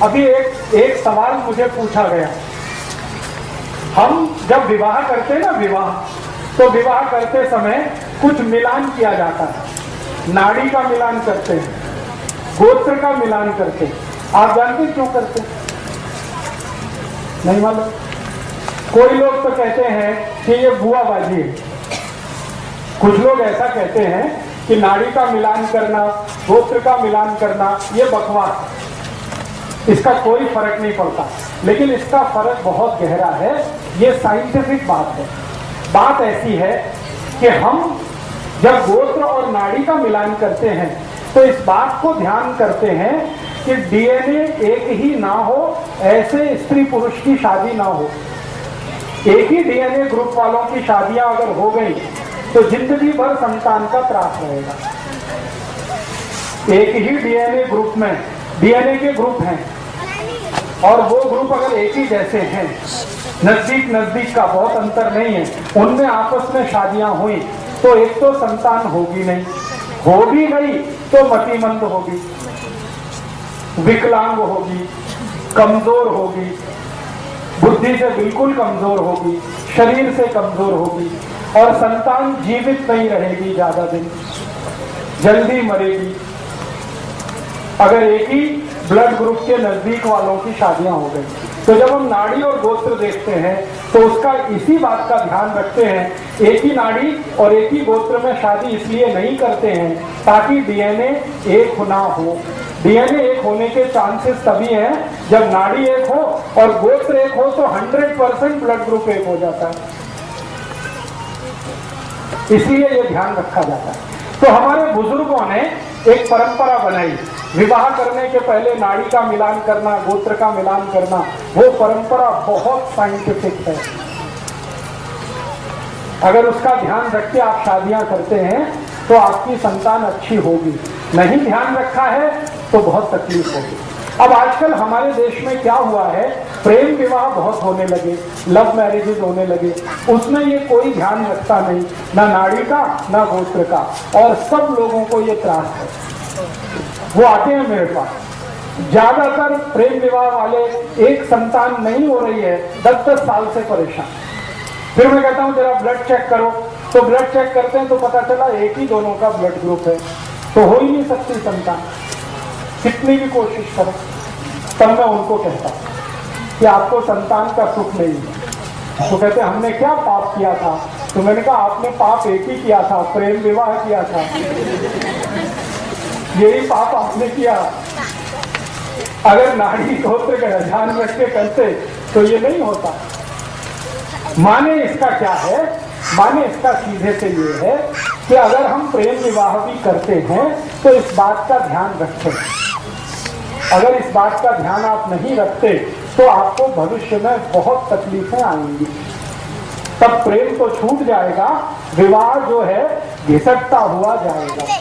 अभी एक सवाल मुझे पूछा गया, हम जब विवाह करते हैं ना, तो विवाह करते समय कुछ मिलान किया जाता है। नाड़ी का मिलान करते हैं, गोत्र का मिलान करते हैं। आप जानते क्यों करते हैं? नहीं मालूम? कोई लोग तो कहते हैं कि ये बुआबाजी है। कुछ लोग ऐसा कहते हैं कि नाड़ी का मिलान करना, गोत्र का मिलान करना, ये बकवास, इसका कोई फर्क नहीं पड़ता। लेकिन इसका फर्क बहुत गहरा है, ये साइंटिफिक बात है। बात ऐसी है कि हम जब गोत्र और नाड़ी का मिलान करते हैं तो इस बात को ध्यान करते हैं कि डीएनए एक ही ना हो, ऐसे स्त्री पुरुष की शादी ना हो। एक ही डीएनए ग्रुप वालों की शादियां अगर हो गई तो जिंदगी भर संतान का त्रास रहेगा। एक ही डीएनए ग्रुप में डीएनए के ग्रुप हैं और वो ग्रुप अगर एक ही जैसे हैं, नजदीक का बहुत अंतर नहीं है, उनमें आपस में शादियां हुई तो एक तो संतान होगी नहीं, हो भी गई तो मतिमंद होगी, विकलांग होगी, कमजोर होगी, बुद्धि से बिल्कुल कमजोर होगी, शरीर से कमजोर होगी और संतान जीवित नहीं रहेगी, ज्यादा दिन जल्दी मरेगी। अगर एक ही ब्लड ग्रुप के नजदीक वालों की शादियां हो गई, तो जब हम नाड़ी और गोत्र देखते हैं तो उसका इसी बात का ध्यान रखते हैं। एक ही नाड़ी और एक ही गोत्र में शादी इसलिए नहीं करते हैं ताकि डीएनए एक ना हो। डीएनए एक होने के चांसेस तभी हैं जब नाड़ी एक हो और गोत्र एक हो, तो 100% ब्लड ग्रुप एक हो जाता है। इसलिए ये ध्यान रखा जाता है। तो हमारे बुजुर्गों ने एक परंपरा बनाई, विवाह करने के पहले नाड़ी का मिलान करना, गोत्र का मिलान करना। वो परंपरा बहुत साइंटिफिक है। अगर उसका ध्यान रख के आप शादियां करते हैं तो आपकी संतान अच्छी होगी। नहीं ध्यान रखा है तो बहुत तकलीफ होगी। अब आजकल हमारे देश में क्या हुआ है, प्रेम विवाह बहुत होने लगे, लव मैरिजेज होने लगे। उसमें ये कोई ध्यान रखता नहीं, ना नाड़ी का ना गोत्र का, और सब लोगों को ये त्रास है। वो आते हैं मेरे पास, ज्यादातर प्रेम विवाह वाले एक संतान नहीं हो रही है, 10-10 साल से परेशान। फिर मैं कहता हूं जरा ब्लड चेक करो, तो ब्लड चेक करते हैं तो पता चला एक ही दोनों का ब्लड ग्रुप है, तो हो ही नहीं सकती संतान, कितनी भी कोशिश करो। तब मैं उनको कहता कि आपको संतान का सुख नहीं है। तो कहते हमने क्या पाप किया था? तो मैंने कहा आपने पाप एक ही किया था, प्रेम विवाह किया था। यही पाप आपने किया। अगर नाड़ी गोत्र का ध्यान रख के करते तो ये नहीं होता। माने इसका क्या है? माने इसका सीधे से ये है कि अगर हम प्रेम विवाह भी करते हैं तो इस बात का ध्यान रखें। अगर इस बात का ध्यान आप नहीं रखते तो आपको भविष्य में बहुत तकलीफें आएंगी। तब प्रेम तो छूट जाएगा, विवाह जो है घिसटता हुआ जाएगा।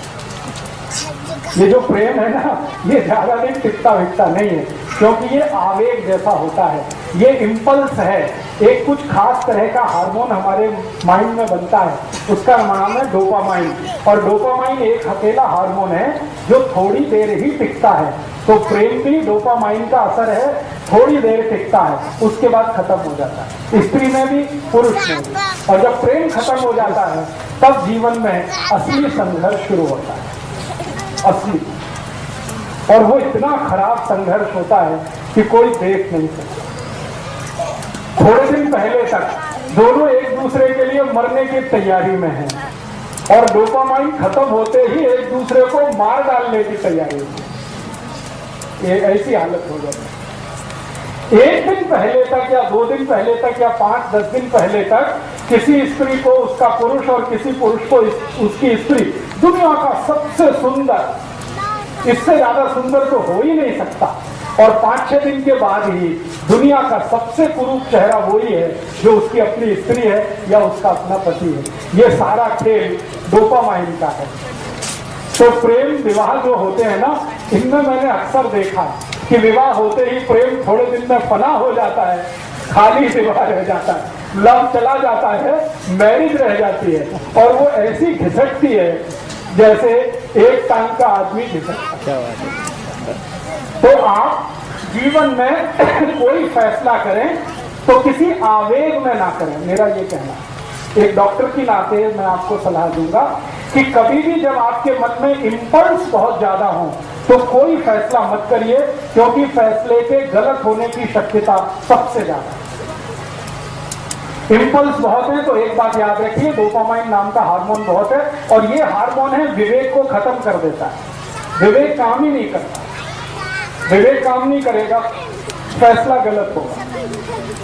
ये जो प्रेम है ना, ये ज्यादा दिन टिकता विकता नहीं है, क्योंकि ये आवेग जैसा होता है, ये इम्पल्स है। एक कुछ खास तरह का हार्मोन हमारे माइंड में बनता है, उसका नाम है डोपामाइन। और डोपामाइन एक अकेला हार्मोन है जो थोड़ी देर ही टिकता है। तो प्रेम भी डोपामाइन का असर है, थोड़ी देर टिकता है, उसके बाद खत्म हो जाता है, स्त्री में भी पुरुष में भी। और जब प्रेम खत्म हो जाता है तब जीवन में असली संघर्ष शुरू होता है, असली। और वो इतना खराब संघर्ष होता है कि कोई देख नहीं सकता। थोड़े दिन पहले तक दोनों एक दूसरे के लिए मरने की तैयारी में हैं और डोपामाइन खत्म होते ही एक दूसरे को मार डालने की तैयारी में। ये ऐसी हालत हो जाती है। एक दिन पहले तक या 2 दिन पहले तक या 5-10 दिन पहले तक किसी स्त्री को उसका पुरुष और किसी पुरुष को उसकी स्त्री दुनिया का सबसे सुंदर, इससे ज्यादा सुंदर तो हो ही नहीं सकता। और 5-6 दिन के बाद ही दुनिया का सबसे कुरूप चेहरा वही है जो उसकी अपनी स्त्री है या उसका अपना पति है। ये सारा खेल डोपामाइन का है। तो प्रेम विवाह जो होते हैं ना, इनमें मैंने अक्सर देखा कि विवाह होते ही प्रेम थोड़े दिन में फना हो जाता है, खाली विवाह रह जाता है, लव चला जाता है, मैरिज रह जाती है और वो ऐसी घिसटती है जैसे एक टांग का आदमी घिसटता है। तो आप जीवन में कोई फैसला करें तो किसी आवेग में ना करें, मेरा ये कहना है। एक डॉक्टर की नाते मैं आपको सलाह दूंगा कि कभी भी जब आपके मन में इम्पल्स बहुत ज्यादा हो तो कोई फैसला मत करिए, क्योंकि फैसले के गलत होने की शक्यता सबसे ज्यादा है। इम्पल्स बहुत है तो एक बात याद रखिए, डोपामाइन नाम का हार्मोन बहुत है और ये हार्मोन है विवेक को खत्म कर देता है। विवेक काम ही नहीं करता, विवेक काम नहीं करेगा, फैसला गलत होगा।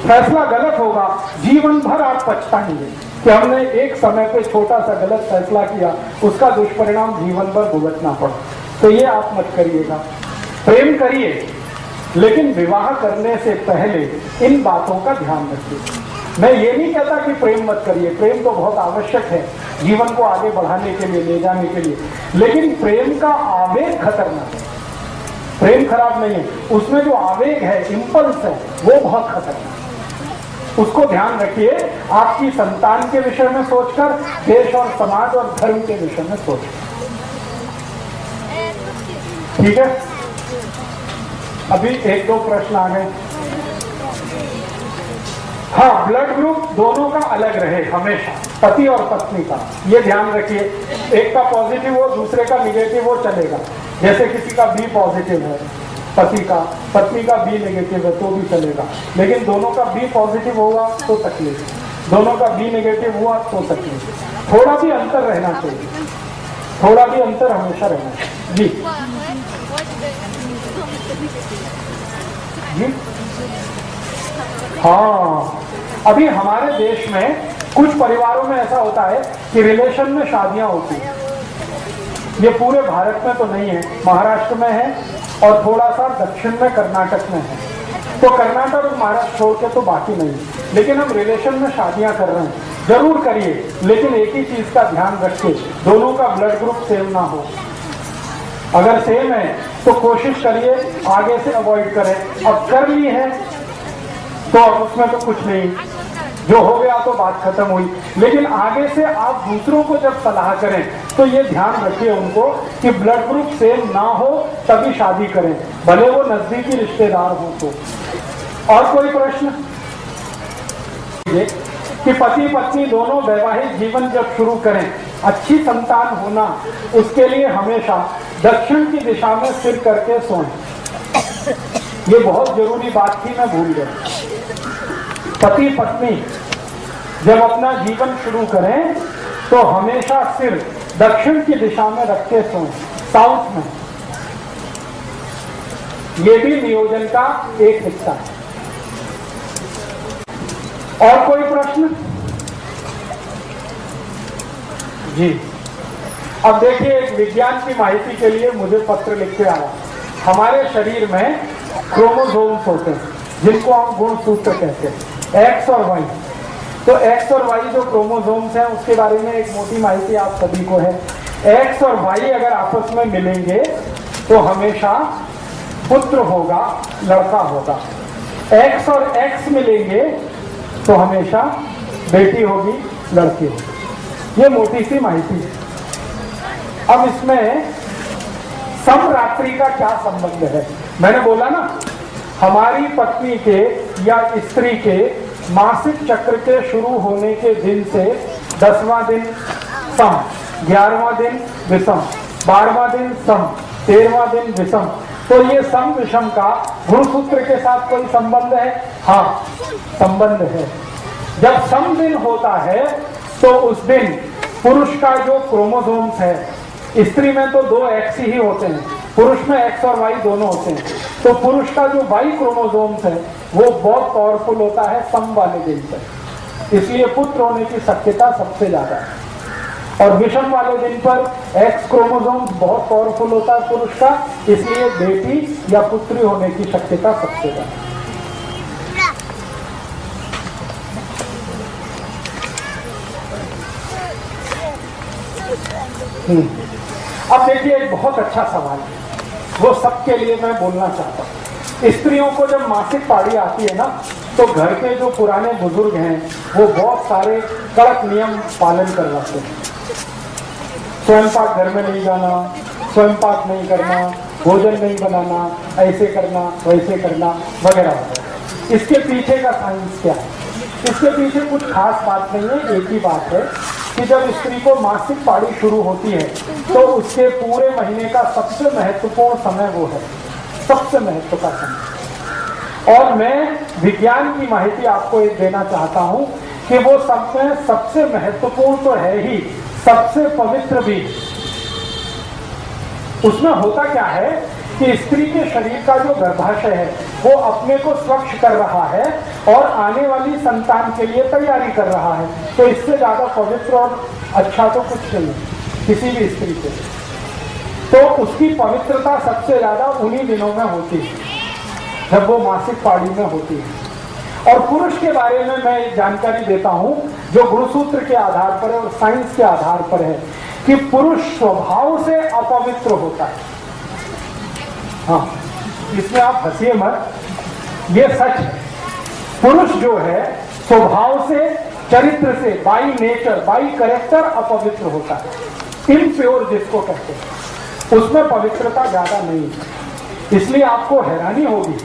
फैसला गलत होगा, जीवन भर आप पछताएंगे कि हमने एक समय पे छोटा सा गलत फैसला किया, उसका दुष्परिणाम जीवन भर भुगतना पड़ा। तो ये आप मत करिएगा। प्रेम करिए, लेकिन विवाह करने से पहले इन बातों का ध्यान रखिए। मैं ये नहीं कहता कि प्रेम मत करिए, प्रेम तो बहुत आवश्यक है जीवन को आगे बढ़ाने के लिए, ले जाने के लिए, लेकिन प्रेम का आवेग खतरनाक है। प्रेम खराब नहीं है, उसमें जो आवेग है, इम्पल्स है, वो बहुत खतरनाक है। उसको ध्यान रखिए, आपकी संतान के विषय में सोचकर, देश और समाज और धर्म के विषय में सोचकर। ठीक है, अभी 1-2 प्रश्न आ गए। हाँ, ब्लड ग्रुप दोनों का अलग रहे हमेशा, पति और पत्नी का, ये ध्यान रखिए। एक का पॉजिटिव हो, दूसरे का निगेटिव हो, चलेगा। जैसे किसी का बी पॉजिटिव है पति का, पत्नी का बी नेगेटिव है तो भी चलेगा, लेकिन दोनों का बी पॉजिटिव होगा तो तकलीफ, दोनों का बी नेगेटिव हुआ तो तकलीफ। थोड़ा भी अंतर रहना चाहिए, थोड़ा भी अंतर हमेशा रहना चाहिए। जी जी हाँ, अभी हमारे देश में कुछ परिवारों में ऐसा होता है कि रिलेशन में शादियां होती हैं। ये पूरे भारत में तो नहीं है, महाराष्ट्र में है और थोड़ा सा दक्षिण में कर्नाटक में है। तो कर्नाटक और महाराष्ट्र छोड़ के तो बाकी नहीं, लेकिन हम रिलेशन में शादियां कर रहे हैं। जरूर करिए, लेकिन एक ही चीज का ध्यान रखिए, दोनों का ब्लड ग्रुप सेम ना हो। अगर सेम है तो कोशिश करिए आगे से अवॉइड करें। अब कर ली है तो अब उसमें तो कुछ नहीं, जो हो गया तो बात खत्म हुई। लेकिन आगे से आप दूसरों को जब सलाह करें तो ये ध्यान रखिए उनको कि ब्लड ग्रुप सेम ना हो तभी शादी करें, भले वो नजदीकी रिश्तेदार हो तो। और कोई प्रश्न? कि पति पत्नी दोनों वैवाहिक जीवन जब शुरू करें, अच्छी संतान होना, उसके लिए हमेशा दक्षिण की दिशा में सिर करके सोएं। ये बहुत जरूरी बात थी, मैं भूल गया। पति पत्नी जब अपना जीवन शुरू करें तो हमेशा सिर दक्षिण की दिशा में रख के सोएं। साउथ में। ये भी नियोजन का एक हिस्सा है। और कोई प्रश्न? जी, अब देखिए, एक विज्ञान की माहिती के लिए मुझे पत्र लिख के आया। हमारे शरीर में क्रोमोसोम्स होते हैं जिनको हम गुणसूत्र कहते हैं, एक्स और वाई। तो एक्स और वाई जो क्रोमोसोम्स हैं उसके बारे में एक मोटी माहिती आप सभी को है। एक्स और वाई अगर आपस में मिलेंगे तो हमेशा पुत्र होगा, लड़का होगा। एक्स और एक्स मिलेंगे तो हमेशा बेटी होगी, लड़की होगी। ये मोटी सी माहिती है। अब इसमें समरात्रि का क्या संबंध है? मैंने बोला ना, हमारी पत्नी के या स्त्री के मासिक चक्र के शुरू होने के दिन से 10वां दिन सम, 11वां दिन विषम, 12वां दिन सम, 13वां दिन विषम। तो ये सम विषम का गुणसूत्र के साथ कोई संबंध है? हाँ, संबंध है। जब सम दिन होता है तो उस दिन पुरुष का जो क्रोमोसोम्स है, स्त्री में तो 2 एक्स ही होते हैं, पुरुष में एक्स और वाई दोनों होते हैं। तो पुरुष का जो वाई क्रोमोसोम्स है वो बहुत पावरफुल होता है सम वाले दिन पर, इसलिए पुत्र होने की शक्यता सबसे ज्यादा है। और विषम वाले दिन पर एक्स क्रोमोसोम्स बहुत पावरफुल होता है पुरुष का, इसलिए बेटी या पुत्री होने की शक्यता सबसे ज्यादा। अब देखिए, एक बहुत अच्छा सवाल है, वो सबके लिए मैं बोलना चाहता हूँ। स्त्रियों को जब मासिक पारी आती है ना, तो घर के जो पुराने बुजुर्ग हैं वो बहुत सारे कड़क नियम पालन करवाते हैं। स्वयं पाक घर में नहीं जाना, स्वयं पाक नहीं करना, भोजन नहीं बनाना, ऐसे करना, वैसे करना, वगैरह वगैरह। इसके पीछे का साइंस क्या है? इसके पीछे कुछ खास बात नहीं है। एक ही बात है कि जब स्त्री को मासिक पारी शुरू होती है तो उसके पूरे महीने का सबसे महत्वपूर्ण समय वो है, सबसे महत्व का समय। और मैं विज्ञान की माहिती आपको एक देना चाहता हूं कि वो समय सबसे महत्वपूर्ण तो है ही, सबसे पवित्र भी। उसमें होता क्या है कि स्त्री के शरीर का जो गर्भाशय है वो अपने को स्वच्छ कर रहा है और आने वाली संतान के लिए तैयारी कर रहा है। तो इससे ज्यादा पवित्र और अच्छा तो कुछ नहीं किसी भी स्त्री के। तो उसकी पवित्रता सबसे ज्यादा उन्हीं दिनों में होती है जब वो मासिक पारी में होती है। और पुरुष के बारे में मैं एक जानकारी देता हूं जो गुणसूत्र के आधार पर है और साइंस के आधार पर है कि पुरुष स्वभाव से अपवित्र होता है। हाँ, इसमें आप हंसिए मत, ये सच है। पुरुष जो है स्वभाव से, चरित्र से, बाई नेचर, बाई कैरेक्टर अपवित्र होता है। इम्प्योर जिसको कहते हैं, उसमें पवित्रता ज्यादा नहीं है। इसलिए आपको हैरानी होगी,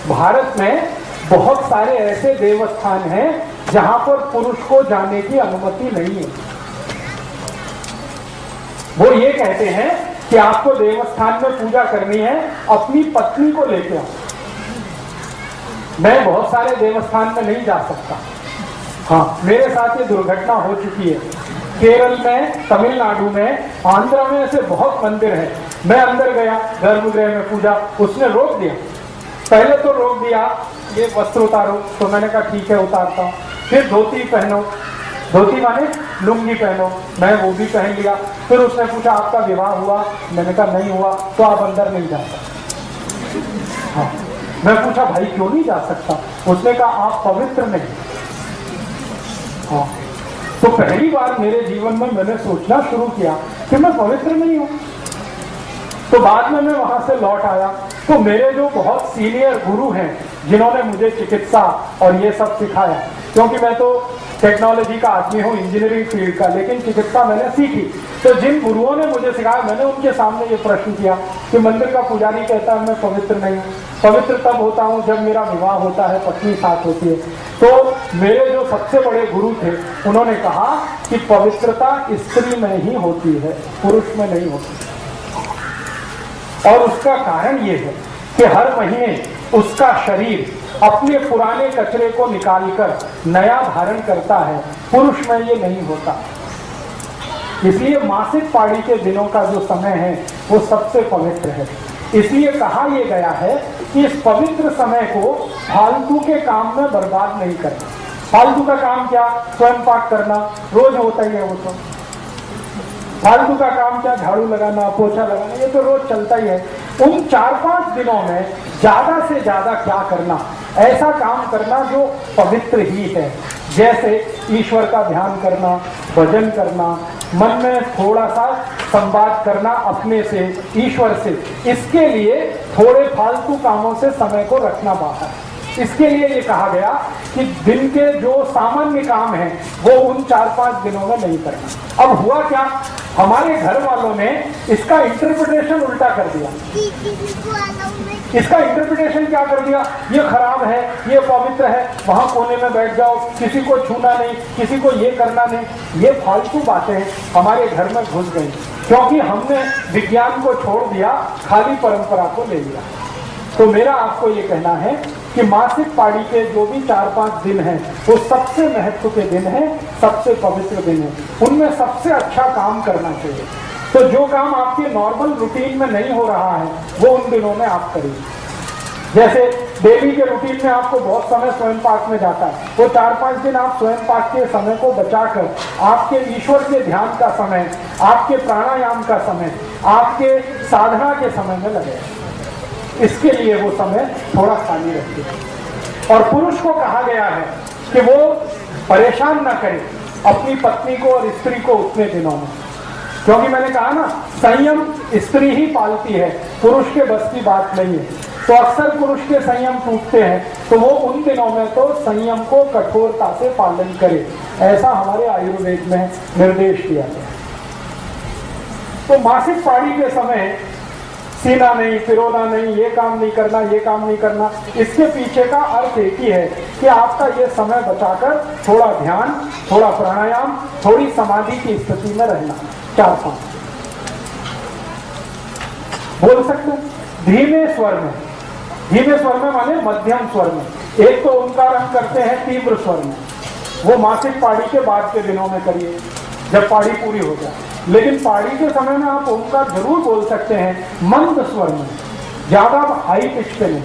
भारत में बहुत सारे ऐसे देवस्थान हैं जहां पर पुरुष को जाने की अनुमति नहीं है। वो ये कहते हैं कि आपको देवस्थान में पूजा करनी है, अपनी पत्नी को लेके आओ। मैं बहुत सारे देवस्थान में नहीं जा सकता। हाँ, मेरे साथ ये दुर्घटना हो चुकी है। केरल में, तमिलनाडु में, आंध्र में ऐसे बहुत मंदिर हैं। मैं अंदर गया गर्भगृह में पूजा, उसने रोक दिया। पहले तो रोक दिया ये वस्त्र उतारो, तो मैंने कहा ठीक है उतारता हूँ। फिर धोती पहनो, धोती माने लुंगी पहनो, मैं वो भी पहन लिया। फिर उसने पूछा आपका विवाह हुआ? मैंने कहा नहीं हुआ, तो आप अंदर नहीं जा सकते। हाँ, मैं पूछा भाई क्यों नहीं जा सकता? उसने कहा आप पवित्र नहीं। हाँ, तो पहली बार मेरे जीवन में मैंने सोचना शुरू किया कि मैं पवित्र नहीं हूं। तो बाद में मैं वहां से लौट आया तो मेरे जो बहुत सीनियर गुरु हैं जिन्होंने मुझे चिकित्सा और ये सब सिखाया, क्योंकि मैं तो टेक्नोलॉजी का आदमी हूँ, इंजीनियरिंग फील्ड का, लेकिन चिकित्सा मैंने सीखी। तो जिन गुरुओं ने मुझे सिखाया, मैंने उनके सामने ये प्रश्न किया कि मंदिर का पुजारी कहता है मैं पवित्र नहीं हूँ। पवित्र तब होता हूँ जब मेरा विवाह होता है, पत्नी साथ होती है। तो मेरे जो सबसे बड़े गुरु थे उन्होंने कहा कि पवित्रता स्त्री में ही होती है, पुरुष में नहीं होती। और उसका कारण ये है कि हर महीने उसका शरीर अपने पुराने कचरे को निकालकर नया धारण करता है, पुरुष में ये नहीं होता। इसलिए मासिक पाड़ी के दिनों का जो समय है वो सबसे पवित्र है। इसलिए कहा यह गया है कि इस पवित्र समय को फालतू के काम में बर्बाद नहीं करना। फालतू का काम क्या? स्वयं पाक करना रोज होता ही है। वो तो फालतू का काम क्या? झाड़ू लगाना, पोछा लगाना, ये तो रोज चलता ही है। उन 4-5 दिनों में ज्यादा से ज्यादा क्या करना? ऐसा काम करना जो पवित्र ही है, जैसे ईश्वर का ध्यान करना, भजन करना, मन में थोड़ा सा संवाद करना अपने से, ईश्वर से। इसके लिए थोड़े फालतू कामों से समय को रखना बाहर। इसके लिए ये कहा गया कि दिन के जो सामान्य काम हैं वो उन 4-5 दिनों में नहीं करना। अब हुआ क्या? हमारे घर वालों ने इसका इंटरप्रिटेशन उल्टा कर दिया। इसका इंटरप्रिटेशन क्या कर दिया? ये खराब है, ये पवित्र है, वहां कोने में बैठ जाओ, किसी को छूना नहीं, किसी को ये करना नहीं। ये फालतू बातें हमारे घर में घुस गई, क्योंकि हमने विज्ञान को छोड़ दिया, खाली परंपरा को ले लिया। तो मेरा आपको ये कहना है कि मासिक पाड़ी के जो भी 4-5 दिन हैं वो सबसे महत्व के दिन हैं, सबसे पवित्र दिन है। उनमें सबसे अच्छा काम करना चाहिए। तो जो काम आपके नॉर्मल रूटीन में नहीं हो रहा है वो उन दिनों में आप करिए। जैसे डेली के रूटीन में आपको बहुत समय स्वयं पाक में जाता है, वो 4-5 दिन आप स्वयं पाक के समय को बचाकर आपके ईश्वर के ध्यान का समय, आपके प्राणायाम का समय, आपके साधना के समय में लगे। इसके लिए वो समय थोड़ा खाली रखिए। और पुरुष को कहा गया है कि वो परेशान ना करे अपनी पत्नी को और स्त्री को उतने दिनों में, क्योंकि मैंने कहा ना, संयम स्त्री ही पालती है, पुरुष के बस की बात नहीं है। तो अक्सर पुरुष के संयम टूटते हैं, तो वो उन दिनों में तो संयम को कठोरता से पालन करे, ऐसा हमारे आयुर्वेद में निर्देश दिया गया। तो मासिक पाड़ी के समय सीना नहीं, फिरोना नहीं, ये काम नहीं करना, ये काम नहीं करना। इसके पीछे का अर्थ एक ही है कि आपका ये समय बचाकर थोड़ा ध्यान, थोड़ा प्राणायाम, थोड़ी समाधि की स्थिति में रहना। 4-5 बोल सकते हैं धीमे स्वर में। धीमे स्वर में माने मध्यम स्वर में। एक तो ओंकार हम करते हैं तीव्र स्वर में, वो मासिक पाड़ी के बाद के दिनों में करिए जब पाड़ी पूरी हो जाए। लेकिन पाड़ी के समय में आप ओंकार जरूर बोल सकते हैं मंद स्वर में, ज्यादा हाई पिच पे नहीं।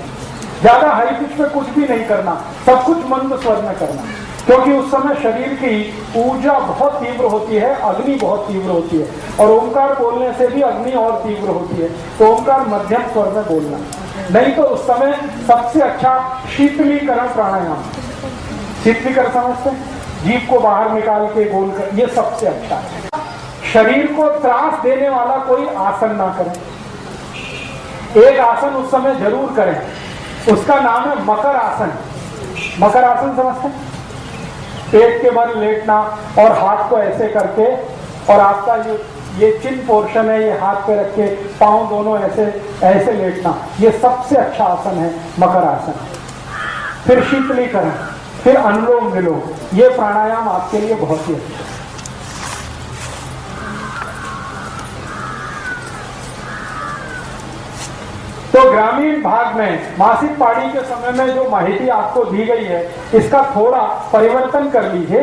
ज्यादा हाई पिच पे कुछ भी नहीं करना, सब कुछ मंद स्वर में करना, क्योंकि उस समय शरीर की ऊर्जा बहुत तीव्र होती है, अग्नि बहुत तीव्र होती है, और ओंकार बोलने से भी अग्नि और तीव्र होती है। तो ओंकार मध्यम स्वर में बोलना। नहीं तो उस समय सबसे अच्छा शीतलीकरण प्राणायाम। शीतलीकरण समझते हैं? जीभ को बाहर निकाल के गोल कर, ये सबसे अच्छा है। शरीर को त्रास देने वाला कोई आसन ना करें। एक आसन उस समय जरूर करें, उसका नाम है मकर आसन। मकर आसन समझते हैं? पेट के बल लेटना और हाथ को ऐसे करके, और आपका ये चिन पोर्शन है, ये हाथ पे रख के पांव दोनों ऐसे ऐसे लेटना, ये सबसे अच्छा आसन है मकर आसन। फिर शीतलीकरण, फिर अनुलोम विलोम, ये प्राणायाम आपके लिए बहुत ही अच्छा है। तो ग्रामीण भाग में मासिक पाड़ी के समय में जो माहिती आपको दी गई है, इसका थोड़ा परिवर्तन कर लीजिए।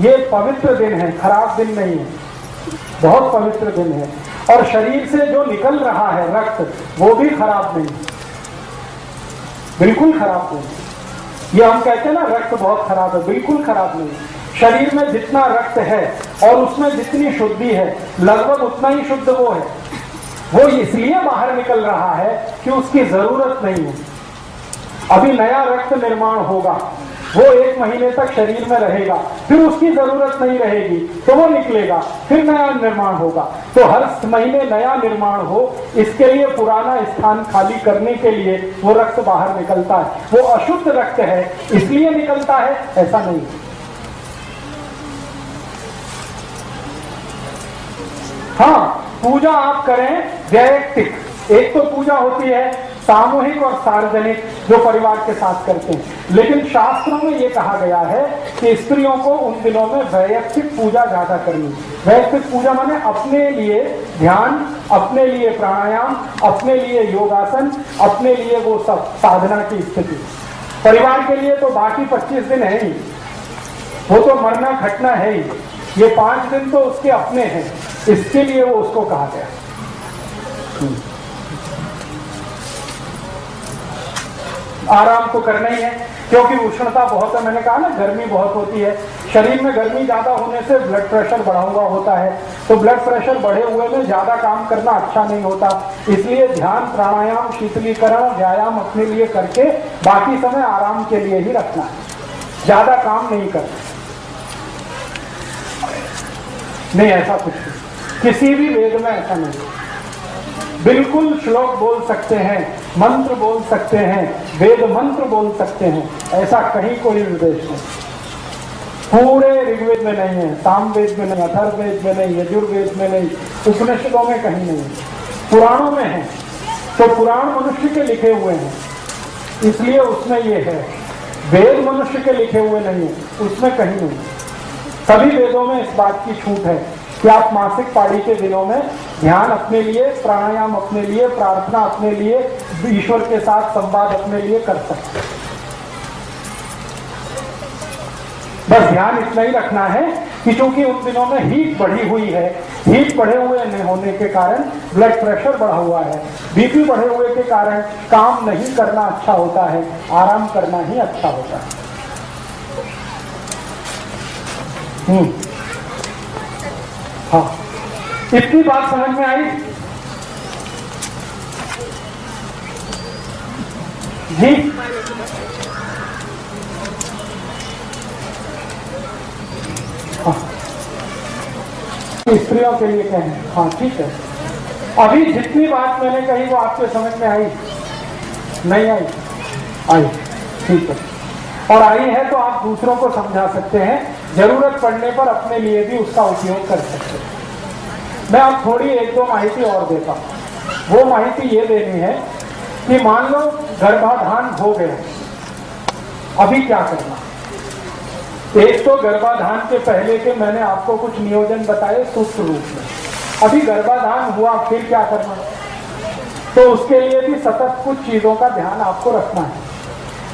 ये पवित्र दिन है, खराब दिन नहीं है, बहुत पवित्र दिन है। और शरीर से जो निकल रहा है रक्त, वो भी खराब नहीं, बिल्कुल खराब नहीं। ये हम कहते हैं ना रक्त बहुत खराब है, बिल्कुल खराब नहीं। शरीर में जितना रक्त है और उसमें जितनी शुद्धि है, लगभग उतना ही शुद्ध वो है। वो इसलिए बाहर निकल रहा है कि उसकी जरूरत नहीं है। अभी नया रक्त निर्माण होगा, वो 1 महीने तक शरीर में रहेगा, फिर उसकी जरूरत नहीं रहेगी, तो वो निकलेगा, फिर नया निर्माण होगा। तो हर महीने नया निर्माण हो, इसके लिए पुराना स्थान खाली करने के लिए वो रक्त बाहर निकलता है। वो अशुद्ध रक्त है इसलिए निकलता है, ऐसा नहीं। हाँ, पूजा आप करें वैयक्तिक। एक तो पूजा होती है सामूहिक और सार्वजनिक, जो परिवार के साथ करते हैं। लेकिन शास्त्रों में ये कहा गया है कि स्त्रियों को उन दिनों में वैयक्तिक पूजा ज्यादा करनी। वैयक्तिक पूजा माने अपने लिए ध्यान, अपने लिए प्राणायाम, अपने लिए योगासन, अपने लिए वो सब साधना की स्थिति। परिवार के लिए तो बाकी 25 दिन है ही, वो तो मरना घटना है ही। ये 5 दिन तो उसके अपने हैं। इसके लिए वो उसको कहा गया। आराम तो करना ही है, क्योंकि उष्णता बहुत है। मैंने कहा ना, गर्मी बहुत होती है शरीर में। गर्मी ज्यादा होने से ब्लड प्रेशर बढ़ा हुआ होता है, तो ब्लड प्रेशर बढ़े हुए में ज्यादा काम करना अच्छा नहीं होता। इसलिए ध्यान, प्राणायाम, शीतलीकरण, व्यायाम अपने लिए करके बाकी समय आराम के लिए ही रखना है, ज्यादा काम नहीं करना। नहीं, ऐसा कुछ नहीं, किसी भी वेद में ऐसा नहीं। बिल्कुल श्लोक बोल सकते हैं, मंत्र बोल सकते हैं, वेद मंत्र बोल सकते हैं, ऐसा कहीं कोई निर्देश नहीं। पूरे ऋग्वेद में नहीं है, सामवेद में नहीं, अथर्ववेद में नहीं, यजुर्वेद में नहीं, उपनिषदों में कहीं नहीं, पुराणों में है। तो पुराण मनुष्य के लिखे हुए हैं, इसलिए उसमें ये है। वेद मनुष्य के लिखे हुए नहीं है, उसमें कहीं नहीं। सभी वेदों में इस बात की छूट है कि आप मासिक पाड़ी के दिनों में ध्यान अपने लिए, प्राणायाम अपने लिए, प्रार्थना अपने लिए, ईश्वर के साथ संवाद अपने लिए कर सकते हैं। बस ध्यान इतना ही रखना है कि चूंकि उन दिनों में हीट बढ़ी हुई है, हीट बढ़े हुए होने के कारण ब्लड प्रेशर बढ़ा हुआ है, बीपी बढ़े हुए के कारण काम नहीं करना अच्छा होता है, आराम करना ही अच्छा होता है। हाँ, इतनी बात समझ में आई जी? हाँ, स्त्रियों के लिए कहें। हाँ ठीक है, अभी जितनी बात मैंने कही वो आपके समझ में आई? नहीं आई? आई, ठीक है। और आई है तो आप दूसरों को समझा सकते हैं, जरूरत पड़ने पर अपने लिए भी उसका उपयोग कर सकते हैं। मैं अब थोड़ी एक दो माहिती और देता हूं। वो माहिती ये देनी है कि मान लो गर्भाधान हो गया, अभी क्या करना। एक तो गर्भाधान के पहले के मैंने आपको कुछ नियोजन बताए सूक्ष्म रूप में। अभी गर्भाधान हुआ, फिर क्या करना, तो उसके लिए भी सतत कुछ चीजों का ध्यान आपको रखना है।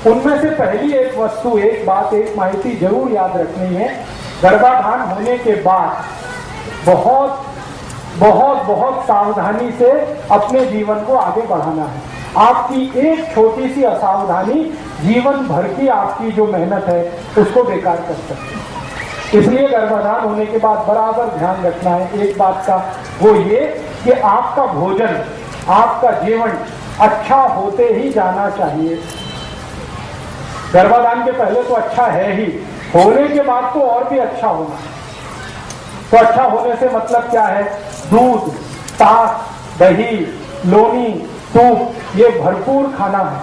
उनमें से पहली एक वस्तु, एक बात, एक माहिती जरूर याद रखनी है। गर्भाधान होने के बाद बहुत बहुत बहुत सावधानी से अपने जीवन को आगे बढ़ाना है। आपकी एक छोटी सी असावधानी जीवन भर की आपकी जो मेहनत है उसको बेकार कर सकती है। इसलिए गर्भाधान होने के बाद बराबर ध्यान रखना है एक बात का, वो ये कि आपका भोजन, आपका जीवन अच्छा होते ही जाना चाहिए। गर्भाधान के पहले तो अच्छा है ही, होने के बाद तो और भी अच्छा होना। तो अच्छा होने से मतलब क्या है? दूध, ताक, दही, लोनी, दूध, ये भरपूर खाना है।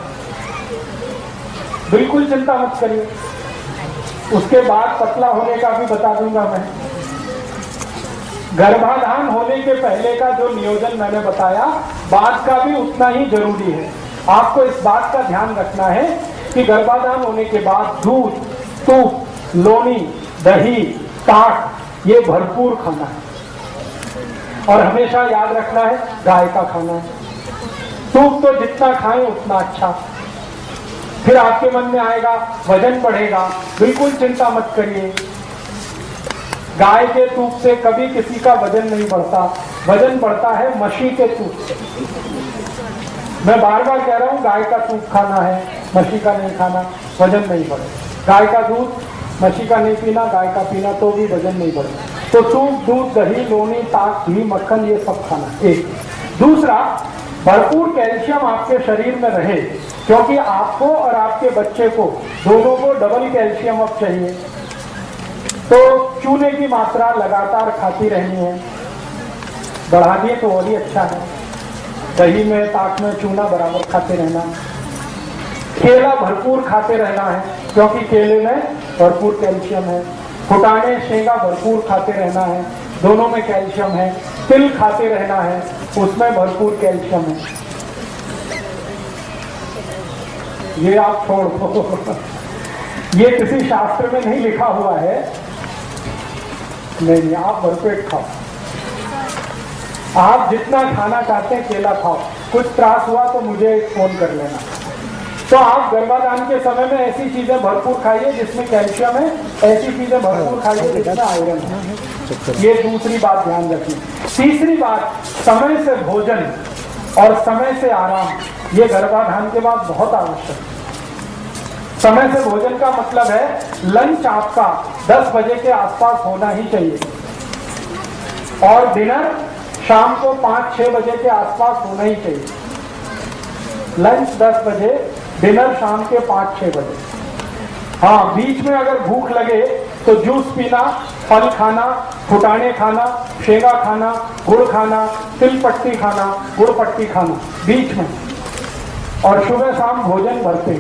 बिल्कुल चिंता मत करिए। उसके बाद पतला होने का भी बता दूंगा मैं। गर्भाधान होने के पहले का जो नियोजन मैंने बताया, बाद का भी उतना ही जरूरी है। आपको इस बात का ध्यान रखना है कि गर्भाधान होने के बाद दूध, दूध, लोनी, दही, ताक, ये भरपूर खाना है। और हमेशा याद रखना है गाय का खाना है। दूध तो जितना खाएं उतना अच्छा। फिर आपके मन में आएगा वजन बढ़ेगा, बिल्कुल चिंता मत करिए। गाय के दूध से कभी किसी का वजन नहीं बढ़ता, वजन बढ़ता है मशी के दूध से। मैं बार बार कह रहा हूं, गाय का दूध खाना है, मशी का नहीं खाना, वजन नहीं बढ़े। गाय का दूध, मशी का नहीं पीना, गाय का पीना, तो भी वजन नहीं बढ़े। तो दूध, दही, लोनी, ताक, घी, मक्खन, ये सब खाना। एक दूसरा, भरपूर कैल्शियम आपके शरीर में रहे, क्योंकि आपको और आपके बच्चे को दोनों को डबल कैल्शियम अब चाहिए। तो चूने की मात्रा लगातार खाती रहनी है, बढ़ा दिए तो और ही अच्छा है। दही में, ताक में चूना बराबर खाते रहना। केला भरपूर खाते रहना है, क्योंकि केले में भरपूर कैल्शियम है। फुटाने, शेंगा भरपूर खाते रहना है, दोनों में कैल्शियम है। तिल खाते रहना है, उसमें भरपूर कैल्शियम है। ये आप छोड़ दो, ये किसी शास्त्र में नहीं लिखा हुआ है। नहीं, आप भरपेट खाओ। आप जितना खाना चाहते हैं केला खाओ। कुछ त्रास हुआ तो मुझे फोन कर लेना। तो आप गर्भाधान के समय में ऐसी चीजें भरपूर खाइए जिसमें कैल्शियम है, ऐसी चीजें भरपूर खाइए जिसमें आयरन है। ये दूसरी बात ध्यान रखिए। तीसरी बात, समय से भोजन और समय से आराम, ये गर्भाधान के बाद बहुत आवश्यक है। समय से भोजन का मतलब है लंच आपका 10 बजे के आसपास होना ही चाहिए और डिनर शाम को 5-6 बजे के आसपास होना ही चाहिए। लंच 10 बजे, डिनर शाम के 5-6 बजे। हाँ, बीच में अगर भूख लगे तो जूस पीना, फल खाना, फुटाने खाना, शेंगा खाना, गुड़ खाना, तिल पट्टी खाना, गुड़ पट्टी खाना बीच में। और सुबह शाम भोजन भरते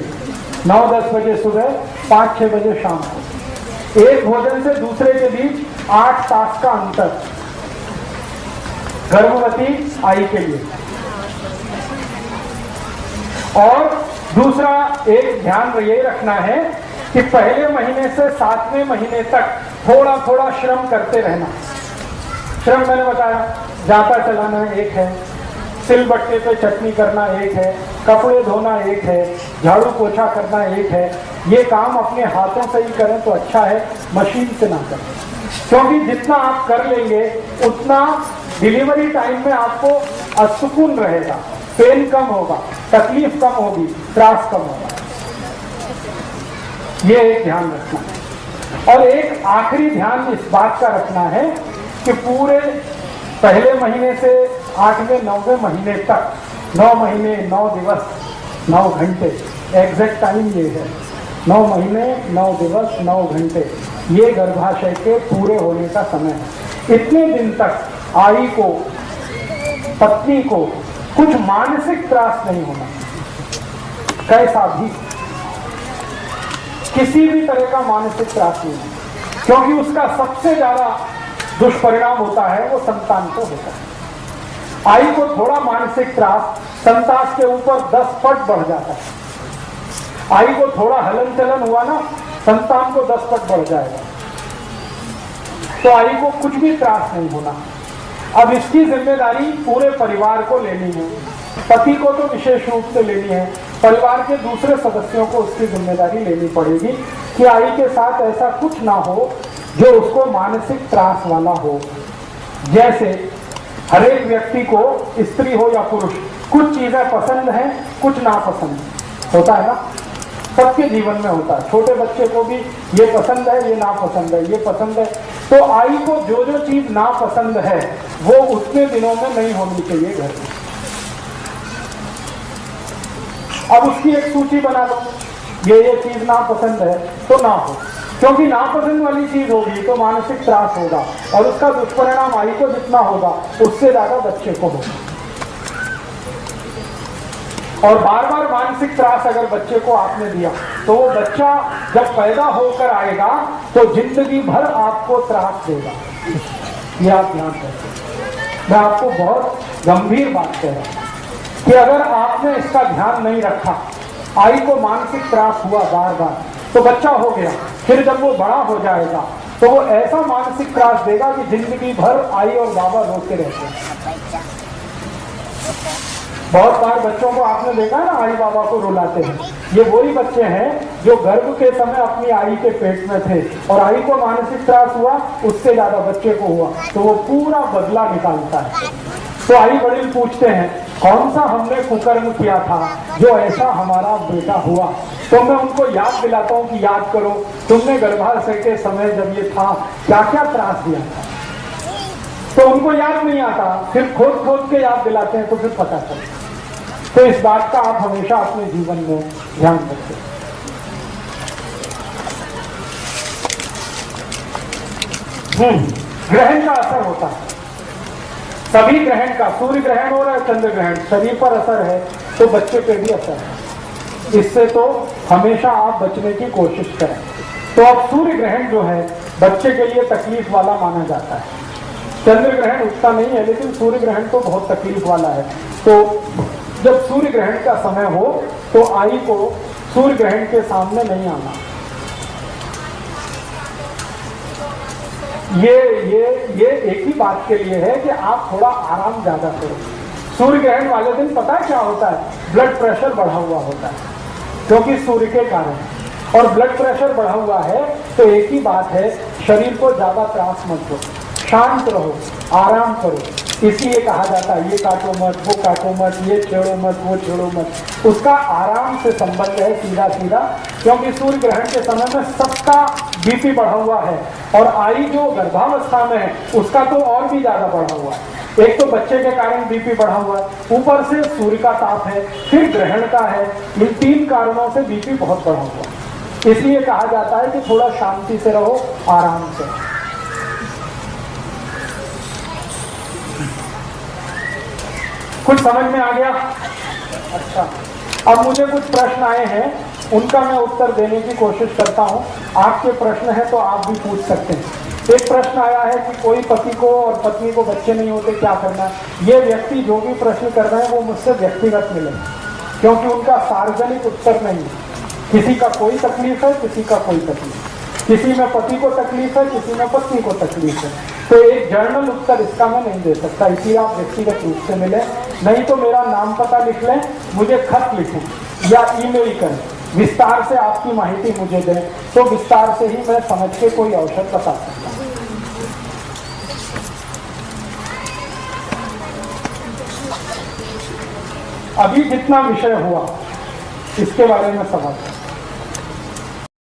9-10 बजे सुबह, 5-6 बजे शाम को। एक भोजन से दूसरे के बीच 8 तास का अंतर गर्भवती आई के लिए। और दूसरा एक ध्यान ये रखना है कि पहले महीने से 7वें महीने तक थोड़ा थोड़ा श्रम करते रहना। श्रम मैंने बताया, जाता चलाना एक है, सिलबट्टे पे चटनी करना एक है, कपड़े धोना एक है, झाड़ू पोछा करना एक है। ये काम अपने हाथों से ही करें तो अच्छा है, मशीन से ना करें, क्योंकि जितना आप कर लेंगे उतना डिलीवरी टाइम में आपको असुकून रहेगा, पेन कम होगा, तकलीफ कम होगी, त्रास कम होगा। ये एक ध्यान रखना है। और एक आखिरी ध्यान इस बात का रखना है कि पूरे पहले महीने से 8वें 9वें महीने तक, 9 महीने 9 दिवस 9 घंटे, एग्जैक्ट टाइम ये है, 9 महीने 9 दिवस 9 घंटे, ये गर्भाशय के पूरे होने का समय है। इतने दिन तक आई को, पत्नी को कुछ मानसिक त्रास नहीं होना, कैसा भी, किसी भी तरह का मानसिक त्रास नहीं होना, क्योंकि उसका सबसे ज्यादा दुष्परिणाम होता है वो संतान को होता है। आई को थोड़ा मानसिक त्रास संतान के ऊपर 10 पट बढ़ जाता है। आई को थोड़ा हलन चलन हुआ ना, संतान को 10 पट बढ़ जाएगा। तो आई को कुछ भी त्रास नहीं होना। अब इसकी जिम्मेदारी पूरे परिवार को लेनी है। पति को तो विशेष रूप से लेनी है, परिवार के दूसरे सदस्यों को उसकी जिम्मेदारी लेनी पड़ेगी कि आई के साथ ऐसा कुछ ना हो जो उसको मानसिक त्रास वाला हो। जैसे हर एक व्यक्ति को, स्त्री हो या पुरुष, कुछ चीजें पसंद हैं, कुछ नापसंद होता है ना, सबके जीवन में होता है। छोटे बच्चे को भी ये पसंद है, ये नापसंद है, ये पसंद है। तो आई को जो जो चीज नापसंद है वो उतने दिनों में नहीं होनी चाहिए घर में। अब उसकी एक सूची बना लो, ये चीज नापसंद है तो ना हो, क्योंकि नापसंद वाली चीज होगी तो मानसिक त्रास होगा और उसका दुष्परिणाम आई को जितना होगा उससे ज्यादा बच्चे को होगा। और बार बार मानसिक त्रास अगर बच्चे को आपने दिया तो वो बच्चा जब पैदा होकर आएगा तो जिंदगी भर आपको त्रास देगा। ये आप ध्यान रखें। मैं आपको बहुत गंभीर बात कह रहा हूं कि अगर आपने इसका ध्यान नहीं रखा, आई को मानसिक त्रास हुआ बार बार, तो बच्चा हो गया, फिर जब वो बड़ा हो जाएगा तो वो ऐसा मानसिक त्रास देगा कि जिंदगी भर आई और बाबा रोते रहते हैं। बहुत बार बच्चों को आपने देखा ना, आई बाबा को रुलाते हैं। ये वही बच्चे हैं जो गर्भ के समय अपनी आई के पेट में थे और आई को मानसिक त्रास हुआ, उससे ज्यादा बच्चे को हुआ, तो वो पूरा बदला निकालता है। तो आई वडील पूछते हैं, कौन सा हमने कुकर्म किया था जो ऐसा हमारा बेटा हुआ? तो मैं उनको याद दिलाता हूँ कि याद करो, तुमने गर्भाशय के समय जब ये था क्या क्या त्रास दिया था। तो उनको याद नहीं आता, फिर खोद खोद के याद दिलाते हैं तो फिर पता चलता। तो इस बात का आप हमेशा अपने जीवन में ध्यान रखें। ग्रहण का असर होता है, सभी ग्रहण का, सूर्य ग्रहण हो रहा है, चंद्र ग्रहण, शरीर पर असर है तो बच्चे पे भी असर है। इससे तो हमेशा आप बचने की कोशिश करें। तो अब सूर्य ग्रहण जो है बच्चे के लिए तकलीफ वाला माना जाता है। चंद्र ग्रहण उतना नहीं है, लेकिन सूर्य ग्रहण तो बहुत तकलीफ वाला है। तो जब सूर्य ग्रहण का समय हो तो आई को सूर्य ग्रहण के सामने नहीं आना। ये एक ही बात के लिए है कि आप थोड़ा आराम ज्यादा करो। सूर्य ग्रहण वाले दिन पता है क्या होता है? ब्लड प्रेशर बढ़ा हुआ होता है। क्योंकि सूर्य के कारण। और ब्लड प्रेशर बढ़ा हुआ है तो एक ही बात है, शरीर को ज्यादा त्रास मत दो, शांत रहो, आराम करो। इसलिए कहा जाता है ये काटो मत, वो काटो मत, ये छेड़ो मत, वो छेड़ो मत। उसका आराम से संबंध है, सीधा सीधा। क्योंकि सूर्य ग्रहण के समय में सबका बीपी बढ़ा हुआ है, और आई जो गर्भावस्था में है उसका तो और भी ज्यादा बढ़ा हुआ है। एक तो बच्चे के कारण बीपी बढ़ा हुआ है, ऊपर से सूर्य का ताप है, फिर ग्रहण का है। इन 3 कारणों से बीपी बहुत बढ़ा हुआ है। इसलिए कहा जाता है कि थोड़ा शांति से रहो, आराम से। कुछ समझ में आ गया? अच्छा, अब मुझे कुछ प्रश्न आए हैं, उनका मैं उत्तर देने की कोशिश करता हूं। आपके प्रश्न है तो आप भी पूछ सकते हैं। एक प्रश्न आया है कि कोई पति को और पत्नी को बच्चे नहीं होते, क्या करना है? ये व्यक्ति जो भी प्रश्न कर रहे हैं वो मुझसे व्यक्तिगत मिले, क्योंकि उनका सार्वजनिक उत्तर नहीं है। किसी का कोई तकलीफ है, किसी का कोई तकलीफ, किसी में पति को तकलीफ है, किसी में पत्नी को तकलीफ है। तो एक जर्नल उत्तर इसका मैं नहीं दे सकता, इसलिए आप व्यक्तिगत रूप से मिले। नहीं तो मेरा नाम पता लिख लें, मुझे खत लिखें या ईमेल करें, विस्तार से आपकी माहिती मुझे दें, तो विस्तार से ही मैं समझ के कोई औषध बता सकता हूँ। अभी जितना विषय हुआ इसके बारे में समझ